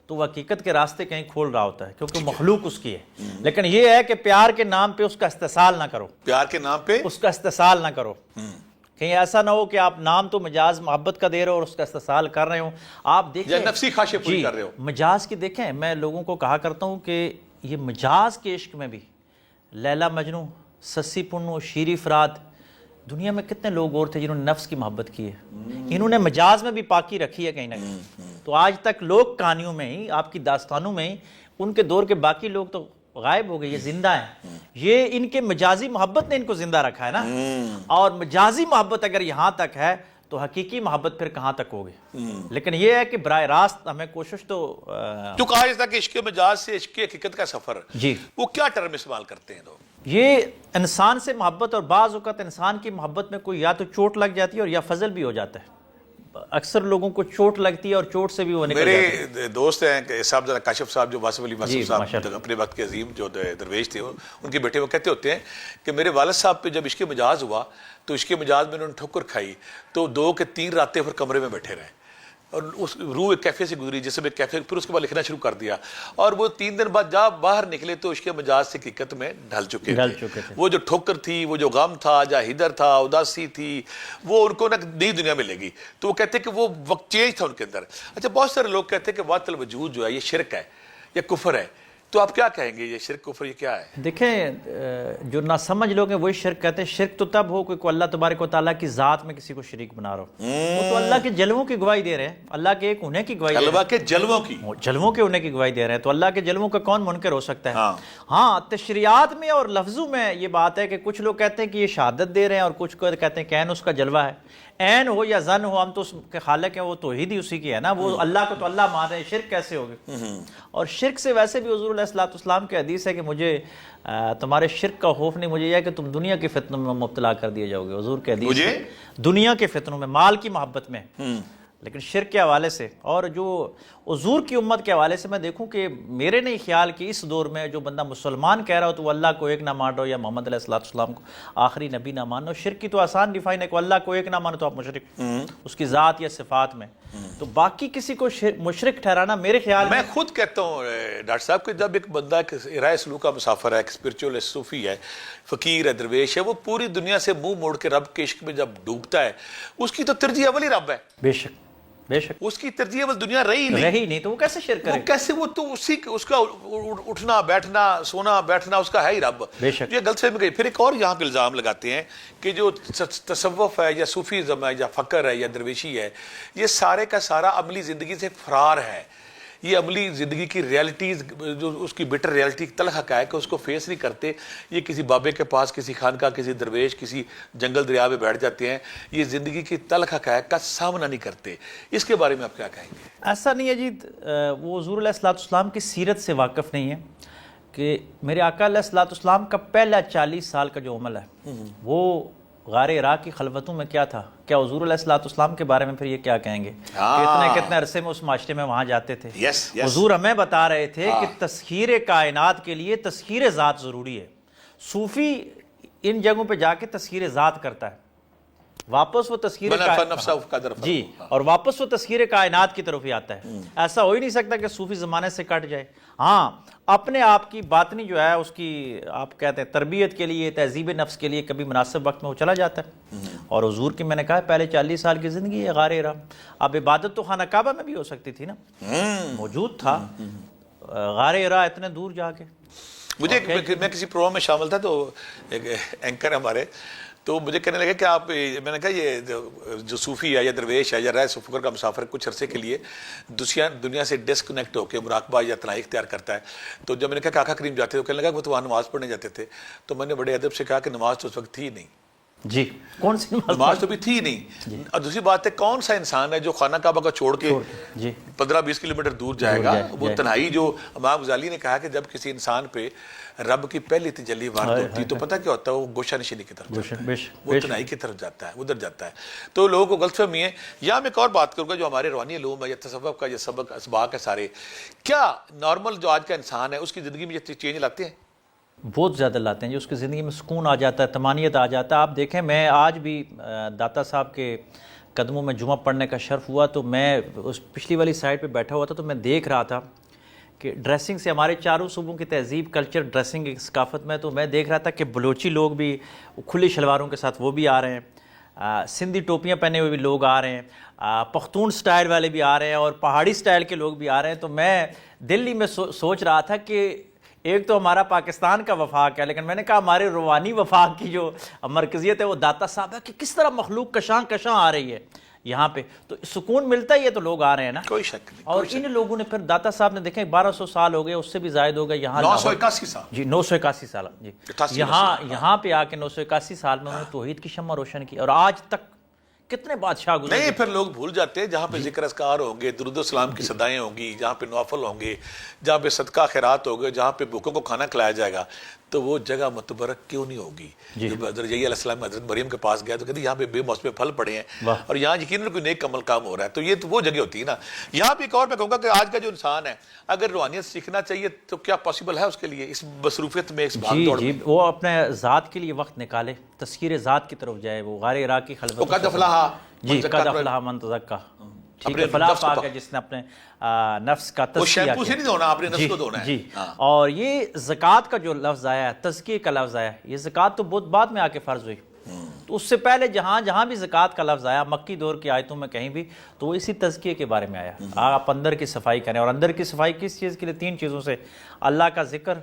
تو وہ حقیقت کے راستے کہیں کھول رہا ہوتا ہے، کیونکہ مخلوق اس کی ہے۔ لیکن یہ ہے کہ پیار کے نام پہ اس کا استحصال نہ کرو، پیار کے نام پہ اس کا استحصال نہ کرو۔ کہیں ایسا نہ ہو کہ آپ نام تو مجاز محبت کا دے رہے ہو اور اس کا استحصال کر رہے ہو۔ آپ دیکھیں یا نفسی خواہشیں پوری کر رہے ہو۔ مجاز کی دیکھیں، میں لوگوں کو کہا کرتا ہوں کہ یہ مجاز کے عشق میں بھی لیلا مجنو، سسی پنو، شیری فرات، دنیا میں کتنے لوگ اور تھے جنہوں نے نفس کی محبت کی ہے، انہوں نے مجاز میں بھی پاکی رکھی ہے کہیں نہ کہیں۔ تو آج تک لوگ کہانیوں میں ہی، آپ کی داستانوں میں ہی، ان کے دور کے باقی لوگ تو غائب ہو گئے، یہ زندہ ہیں۔ یہ ان کے مجازی محبت نے ان کو زندہ رکھا ہے نا، اور مجازی محبت اگر یہاں تک ہے تو حقیقی محبت پھر کہاں تک ہوگی۔ لیکن یہ ہے کہ براہ راست ہمیں کوشش تو جو کہا جاتا ہے کہ عشق مجاز سے عشق حقیقت کا سفر، جی، وہ کیا ٹرم استعمال کرتے ہیں لوگ؟ یہ انسان سے محبت، اور بعض اوقات انسان کی محبت میں کوئی یا تو چوٹ لگ جاتی ہے اور یا فضل بھی ہو جاتا ہے۔ اکثر لوگوں کو چوٹ لگتی ہے اور چوٹ سے بھی وہ نکل جاتے ہیں۔ میرے دوست ہیں کہ صاحب ذرا کاشف صاحب، جو واسف علی واسف صاحب اپنے وقت کے عظیم جو درویش تھے، ان کے بیٹے وہ کہتے ہوتے ہیں کہ میرے والد صاحب پہ جب عشق مجاز ہوا تو عشق مجاز میں انہوں نے ٹھوکر کھائی تو 2 کہ 3 راتیں پھر کمرے میں بیٹھے رہے، اور اس روح ایک کیفے سے گزری جس میں کیفے، پھر اس کے بعد لکھنا شروع کر دیا، اور وہ 3 دن بعد جب باہر نکلے تو عشق مجاز سے حقیقت میں ڈھل چکے تھے۔ وہ جو ٹھوکر تھی، وہ جو غم تھا، جہاں ہدر تھا، اداسی تھی، وہ ان کو نا نئی دنیا میں لے گی، تو وہ کہتے ہیں کہ وہ وقت چینج تھا ان کے اندر۔ اچھا، بہت سارے لوگ کہتے ہیں کہ وحدت الوجود جو ہے یہ شرک ہے یا کفر ہے، تو آپ کیا کہیں گے، یہ شرک کفر یہ کیا ہے؟ دیکھیں، جو نہ سمجھ لوگ ہیں وہی شرک کہتے ہیں۔ شرک تو تب ہو کہ اللہ تبارک و تعالیٰ کی ذات میں کسی کو شریک بنا رہا ہو، وہ تو اللہ کے جلووں کی گواہی دے رہے ہیں، اللہ کے ایک ہونے کی گواہی دے رہے ہیں، اللہ کے جلووں کی، جلووں کے ہونے کی گواہی دے رہے ہیں، تو اللہ کے جلووں کا کون منکر ہو سکتا ہے؟ ہاں، تشریعات میں اور لفظوں میں یہ بات ہے کہ کچھ لوگ کہتے ہیں کہ یہ شہادت دے رہے ہیں، اور کچھ کہتے ہیں کہ عین اس کا جلوہ ہے۔ عین ہو یا ظن ہو، ہم تو اس کے خالق ہیں، وہ توحید ہی اسی کی ہے نا، وہ اللہ کو تو اللہ مان رہے ہیں، شرک کیسے ہوگی؟ اور شرک سے ویسے بھی حضور علیہ الصلوۃ والسلام کے حدیث ہے کہ مجھے تمہارے شرک کا خوف نہیں، مجھے یہ ہے کہ تم دنیا کے فتنوں میں مبتلا کر دیے جاؤ گے۔ حضور کے حدیث ہے، دنیا کے فتنوں میں، مال کی محبت میں، لیکن شرک کے حوالے سے اور جو حضور کی امت کے حوالے سے میں دیکھوں کہ میرے نہیں خیال کہ اس دور میں جو بندہ مسلمان کہہ رہا ہو تو وہ اللہ کو ایک نہ مان رہا ہو یا محمد علیہ السلام کو آخری نبی نہ مانو. شرک کی تو آسان ڈیفائن ہے کہ اللہ کو ایک نہ مانو تو آپ مشرک اس کی ذات یا صفات میں. تو باقی کسی کو مشرک ٹھہرانا میرے خیال میں خود کہتا ہوں ڈاکٹر صاحب کہ جب ایک بندہ رائے سلوک کا مسافر ہے، ایک اسپرچول ہے، صوفی ہے، فقیر ہے، درویش ہے، وہ پوری دنیا سے منہ موڑ کے رب کے عشق میں جب ڈوبتا ہے، اس کی تو ترجیح اول ہی رب ہے. بے شک بے شک اس کی ترجیح اول دنیا رہی نہیں تو وہ کیسے شرک کرے؟ وہ کیسے، وہ تو اس کا اٹھنا بیٹھنا سونا بیٹھنا اس کا ہے ہی رب. بے شک. یہ غلط فہمی گئی. پھر ایک اور یہاں پہ الزام لگاتے ہیں کہ جو تصوف ہے یا صوفیزم ہے یا فقر ہے یا درویشی ہے، یہ سارے کا سارا عملی زندگی سے فرار ہے. یہ عملی زندگی کی ریالٹیز، جو اس کی بٹر ریالٹی تلخ حقائق ہے، اس کو فیس نہیں کرتے. یہ کسی بابے کے پاس، کسی خانقاہ، کسی درویش، کسی جنگل دریا پہ بیٹھ جاتے ہیں. یہ زندگی کی تلخ حقائق کا سامنا نہیں کرتے. اس کے بارے میں آپ کیا کہیں گے؟ ایسا نہیں ہے جی، وہ حضور علیہ السلام کی سیرت سے واقف نہیں ہے کہ میرے آقا علیہ السلام کا پہلا 40 سال کا جو عمل ہے وہ غار ہرا کی خلوتوں میں کیا تھا. کیا حضور علیہ السلام کے بارے میں پھر یہ کیا کہیں گے؟ کتنے عرصے میں اس معاشرے میں وہاں جاتے تھے. حضور ہمیں بتا رہے تھے کہ تسخیر کائنات کے لیے تسخیر ذات ضروری ہے. صوفی ان جگہوں پہ جا کے تسخیر ذات کرتا ہے، واپس وہ تسخیر جی اور واپس وہ تسخیر کائنات کی طرف ہی آتا ہے. ایسا ہو ہی نہیں سکتا کہ صوفی زمانے سے کٹ جائے. ہاں اپنے آپ کی باطنی جو ہے اس کی آپ کہتے ہیں تربیت کے لیے، تہذیب نفس کے لیے کبھی مناسب وقت میں وہ چلا جاتا ہے. اور حضور کی میں نے کہا پہلے 40 سال کی زندگی ہے غار ہرا. اب عبادت تو خانہ کعبہ میں بھی ہو سکتی تھی نا، موجود تھا. غار ہرا اتنے دور جا کے مجھے میں کسی پروگرام میں شامل تھا تو ایک اینکر ہمارے تو مجھے کہنے لگے کہ آپ، میں نے کہا یہ جو صوفی ہے یا درویش ہے یا رائے فقر کا مسافر کچھ عرصے کے لیے دنیا سے ڈسکنیکٹ ہو کے مراقبہ یا تنہائی اختیار کرتا ہے. تو جب میں نے کہا کہ آقا کریم جاتے تو کہنے لگا وہ تو وہاں نماز پڑھنے جاتے تھے. تو میں نے بڑے ادب سے کہا کہ نماز تو اس وقت تھی نہیں. جی کون سی نماز تو بھی تھی نہیں. اور دوسری بات ہے کون سا انسان ہے جو خانہ کعبہ کا چھوڑ کے 15-20 کلومیٹر دور جائے گا؟ وہ تنہائی، جو امام غزالی نے کہا کہ جب کسی انسان پہ رب کی پہلی تجلی وارد ہوتی تو پتہ کیا ہوتا ہے؟ وہ گوشہ نشینی کی طرف جاتا ہے، وہ تنہائی کی طرف جاتا ہے، ادھر جاتا ہے. تو لوگوں کو غلط فہمی ہے. یہاں میں ایک اور بات کروں گا، جو ہمارے روحانی علوم ہے یا تصوف کا یا سبق اسباق ہے سارے، کیا نارمل جو آج کا انسان ہے اس کی زندگی میں یہ چینج لاتے ہیں؟ بہت زیادہ لاتے ہیں. جو اس کی زندگی میں سکون آ جاتا ہے، طمانینت آ جاتا ہے. آپ دیکھیں میں آج بھی داتا صاحب کے قدموں میں جمعہ پڑھنے کا شرف ہوا تو میں اس پچھلی والی سائڈ پہ بیٹھا ہوا تھا تو میں دیکھ رہا تھا کہ ڈریسنگ سے ہمارے چاروں صوبوں کی تہذیب، کلچر، ڈریسنگ کی ثقافت میں تو میں دیکھ رہا تھا کہ بلوچی لوگ بھی کھلی شلواروں کے ساتھ وہ بھی آ رہے ہیں، سندھی ٹوپیاں پہنے ہوئے بھی لوگ آ رہے ہیں، پختون سٹائل والے بھی آ رہے ہیں اور پہاڑی سٹائل کے لوگ بھی آ رہے ہیں. تو میں دلی میں سوچ رہا تھا کہ ایک تو ہمارا پاکستان کا وفاق ہے، لیکن میں نے کہا ہمارے روحانی وفاق کی جو مرکزیت ہے وہ داتا صاحب ہے کہ کس طرح مخلوق کشاں کشاں آ رہی ہے یہاں پہ. تو سکون ملتا ہی ہے تو لوگ آ رہے ہیں نا، کوئی شک نہیں. اور ان لوگوں نے پھر داتا صاحب نے دیکھیں 1200 سال ہو گئے، اس سے بھی زائد ہو گئے. یہاں 981 سال جی 981 سال جی یہاں پہ آ کے 981 سال میں انہوں نے توحید کی شمع روشن کی. اور آج تک کتنے بادشاہ گزرے. نہیں پھر لوگ بھول جاتے ہیں جہاں پہ ذکر اذکار ہوں گے، درود و سلام کی صدائیں ہوں گی، جہاں پہ نوافل ہوں گے، جہاں پہ صدقہ خیرات ہوگے، جہاں پہ بھوکوں کو کھانا کھلایا جائے گا، تو وہ جگہ متبرک کیوں نہیں ہوگی؟ جب حضرت علیہ السلام حضرت مریم کے پاس گیا تو کہتے یہاں پہ بے موسم پھل پڑے ہیں اور یہاں یقیناً کوئی نیک عمل کام ہو رہا ہے. تو یہ تو وہ جگہ ہوتی ہے نا. یہاں پہ ایک اور میں کہوں گا کہ آج کا جو انسان ہے اگر روحانیت سیکھنا چاہیے تو کیا پاسبل ہے اس کے لیے اس مصروفیت میں، اس بھاگ دوڑ میں؟ وہ اپنے ذات کے لیے وقت نکالے، تذکیر ذات کی طرف جائے. وہ غار ہرا کی خلوت قد افلح جی قد افلح من تزکا، ٹھیک ہے، فلاح پا گیا جس نے اپنے نفس کا تزکیہ کیا. شیمپو سے نہیں دھونا، اپنے نفس کو دھونا ہے. جی اور یہ زکوٰۃ کا جو لفظ آیا ہے، تزکیے کا لفظ آیا ہے، یہ زکوٰۃ تو بہت بعد میں آ کے فرض ہوئی. تو اس سے پہلے جہاں بھی زکوٰۃ کا لفظ آیا مکی دور کی آیتوں میں کہیں بھی تو وہ اسی تزکیے کے بارے میں آیا. آپ اندر کی صفائی کریں. اور اندر کی صفائی کس چیز کے لیے؟ 3 چیزوں سے: اللہ کا ذکر،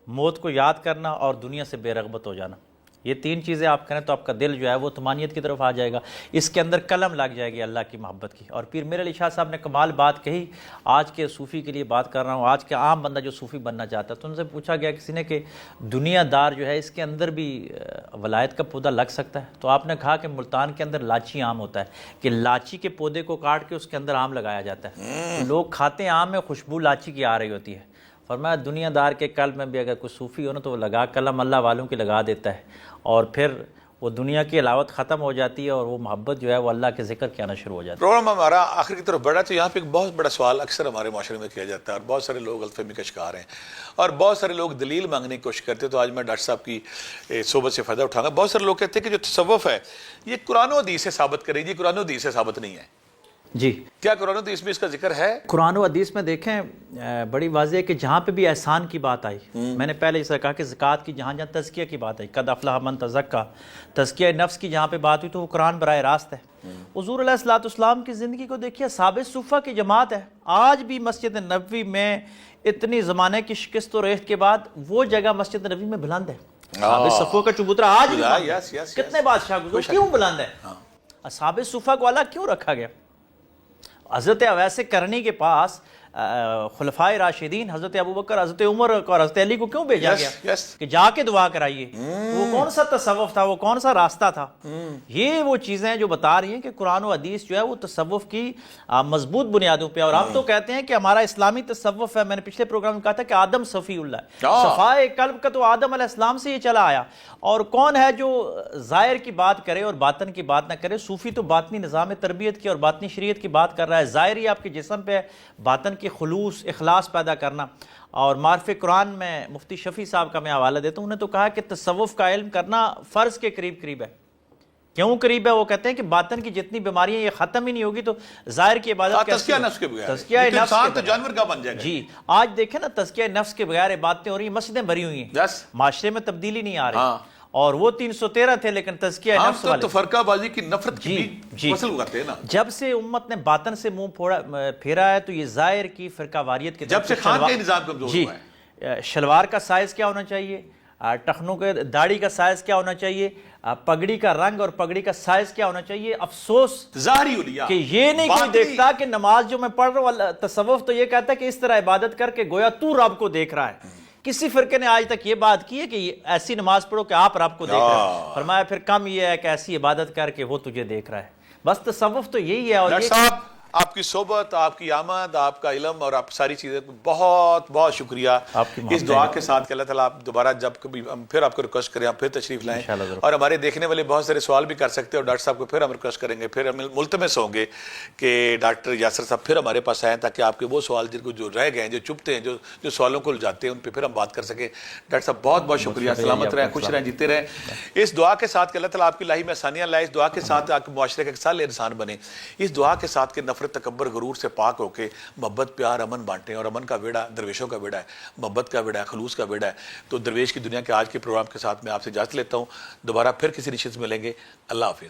موت کو یاد کرنا اور دنیا سے بے رغبت ہو جانا. یہ 3 چیزیں آپ کریں تو آپ کا دل جو ہے وہ طمانینت کی طرف آ جائے گا. اس کے اندر قلم لگ جائے گی اللہ کی محبت کی. اور پیر میرے علی شاہ صاحب نے کمال بات کہی. آج کے صوفی کے لیے بات کر رہا ہوں، آج کے عام بندہ جو صوفی بننا چاہتا ہے تو ان سے پوچھا گیا کسی نے کہ دنیا دار جو ہے اس کے اندر بھی ولایت کا پودا لگ سکتا ہے؟ تو آپ نے کہا کہ ملتان کے اندر لاچی آم ہوتا ہے کہ لاچی کے پودے کو کاٹ کے اس کے اندر آم لگایا جاتا ہے. لوگ کھاتے ہیں آم میں، خوشبو لاچی کی آ رہی ہوتی ہے. فرمایا دنیا دار کے قلب میں بھی اگر کوئی صوفی ہو نا تو وہ لگا قلم اللہ والوں کی لگا دیتا ہے اور پھر وہ دنیا کی علاوت ختم ہو جاتی ہے اور وہ محبت جو ہے وہ اللہ کے ذکر کے آنا شروع ہو جاتی ہے۔ پروگرام ہمارا آخر کی طرف بڑھا تو یہاں پہ ایک بہت بڑا سوال اکثر ہمارے معاشرے میں کیا جاتا ہے اور بہت سارے لوگ غلط فہمی کا شکار ہیں اور بہت سارے لوگ دلیل مانگنے کی کوشش کرتے ہیں۔ تو آج میں ڈاکٹر صاحب کی صحبت سے فائدہ اٹھاؤں گا۔ بہت سارے لوگ کہتے ہیں کہ جو تصوف ہے یہ قرآن و حدیث سے ثابت کرے گی، قرآن و حدیث سے ثابت نہیں ہے۔ جی، کیا قرآن و حدیث میں اس کا ذکر ہے؟ قرآن و حدیث میں دیکھیں بڑی واضح ہے کہ جہاں پہ بھی احسان کی بات آئی، میں نے پہلے اس کہا کہ زکوٰۃ کی جہاں جہاں تزکیہ کی بات آئی، قد افلح من تزکیٰ، تزکیہ نفس کی جہاں پہ بات ہوئی تو وہ قرآن براہ راست ہے۔ حضور علیہ الصلوۃ والسلام کی زندگی کو دیکھیے، اصحاب صفہ کی جماعت ہے، آج بھی مسجد نبوی میں اتنی زمانے کی شکست و ریخت کے بعد وہ جگہ مسجد نبوی میں بلند ہے۔ اصحاب صفہ کا چبوترا آج بھی بلند ہے۔ کتنے بادشاہ گزرے، کیوں بلند ہے؟ اصحاب صفہ کو الگ کیوں رکھا گیا؟ حضرت اویس کرنی کے پاس خلفائے راشدین حضرت ابوبکر، حضرت عمر اور حضرت علی کو کیوں بھیجا گیا کہ جا کے دعا کرائیے؟ وہ کون سا تصوف تھا، وہ کون سا راستہ تھا؟ یہ وہ چیزیں جو بتا رہی ہیں کہ قرآن و حدیث جو ہے وہ تصوف کی مضبوط بنیادوں پہ، اور آپ تو کہتے ہیں کہ ہمارا اسلامی تصوف ہے۔ میں نے پچھلے پروگرام میں کہا تھا کہ آدم صفی اللہ ہے، صفائے قلب کا تو آدم علیہ السلام سے یہ چلا آیا۔ اور کون ہے جو ظاہر کی بات کرے اور باطن کی بات نہ کرے؟ صوفی تو باطنی نظام تربیت کی اور باطنی شریعت کی بات کر رہا ہے۔ ظاہری آپ کے جسم پہ، باطن کی خلوص اخلاص پیدا کرنا۔ اور معرف قرآن میں مفتی شفیع صاحب کا میں حوالہ دیتا ہوں، انہوں نے تو کہا کہ تصوف کا علم کرنا فرض کے قریب قریب ہے۔ کیوں قریب ہے؟ وہ کہتے ہیں کہ باطن کی جتنی بیماریاں یہ ختم ہی نہیں ہوگی تو ظاہر کی عبادت کیسے؟ تزکیہ نفس کے بغیر تزکیہ نفس انسان تو جانور کا بن جائے گا۔ جی، آج دیکھیں نا، تزکیہ نفس کے بغیر باتیں ہو رہی ہیں، مسجدیں بھری ہوئی ہیں، معاشرے میں تبدیلی نہیں آ رہی۔ اور وہ 313 تھے لیکن تزکیہ نفس والے تو فرقہ بازی کی نفرت کی فصل اگاتے ہیں نا۔ جب سے امت نے باطن سے منہ پھیرا ہے تو یہ ظاہر کی فرقہ واریت کی جب سے خان کا نظام کمزور ہوا ہے۔ شلوار کا سائز کیا ہونا چاہیے، ٹخنوں کے داڑھی کا سائز کیا ہونا چاہیے، پگڑی کا رنگ اور پگڑی کا سائز کیا ہونا چاہیے۔ افسوس ظاہری علیا کہ یہ نہیں کوئی دیکھتا کہ نماز جو میں پڑھ رہا ہوں، تصوف تو یہ کہتا ہے کہ اس طرح عبادت کر کے گویا تو رب کو دیکھ رہا ہے۔ کسی فرقے نے آج تک یہ بات کی ہے کہ ایسی نماز پڑھو کہ آپ رب کو دیکھ رہے ہیں؟ فرمایا پھر کم یہ ہے کہ ایسی عبادت کر کے وہ تجھے دیکھ رہا ہے۔ بس تصوف تو یہی ہے۔ اور ڈاکٹر صاحب، آپ کی صحبت، آپ کی آمد، آپ کا علم اور آپ ساری چیزیں بہت بہت شکریہ۔ اس دعا کے ساتھ کہ اللہ تعالیٰ آپ دوبارہ جب کبھی ہم پھر آپ کو ریکویسٹ کریں، آپ پھر تشریف لائیں، اور ہمارے دیکھنے والے بہت سارے سوال بھی کر سکتے ہیں اور ڈاکٹر صاحب کو پھر ہم ریکویسٹ کریں گے، پھر ہم ملتمس ہوں گے کہ ڈاکٹر یاسر صاحب پھر ہمارے پاس آئیں تاکہ آپ کے وہ سوال جن کو جو رہ گئے ہیں، جو چپتے ہیں، جو سوالوں کو الجھاتے ہیں، ان پہ پھر ہم بات کر سکیں۔ ڈاکٹر صاحب بہت بہت شکریہ، سلامت رہیں، خوش رہیں، جیتے رہیں۔ اس دعا کے ساتھ کہ اللہ تعالیٰ آپ کی لاہی میں آسانیاں لائے، اس دعا کے ساتھ آپ کے معاشرے کا ایک صالح انسان بنے، اس دعا کے ساتھ کہ نفرت، تکبر، غرور سے پاک ہو کے محبت، پیار، امن بانٹیں۔ اور امن کا بیڑا درویشوں کا بیڑا ہے، محبت کا بیڑا ہے، خلوص کا بیڑا ہے۔ تو درویش کی دنیا کے آج کے پروگرام کے ساتھ میں آپ سے اجازت لیتا ہوں، دوبارہ پھر کسی نشست میں ملیں گے۔ اللہ حافظ۔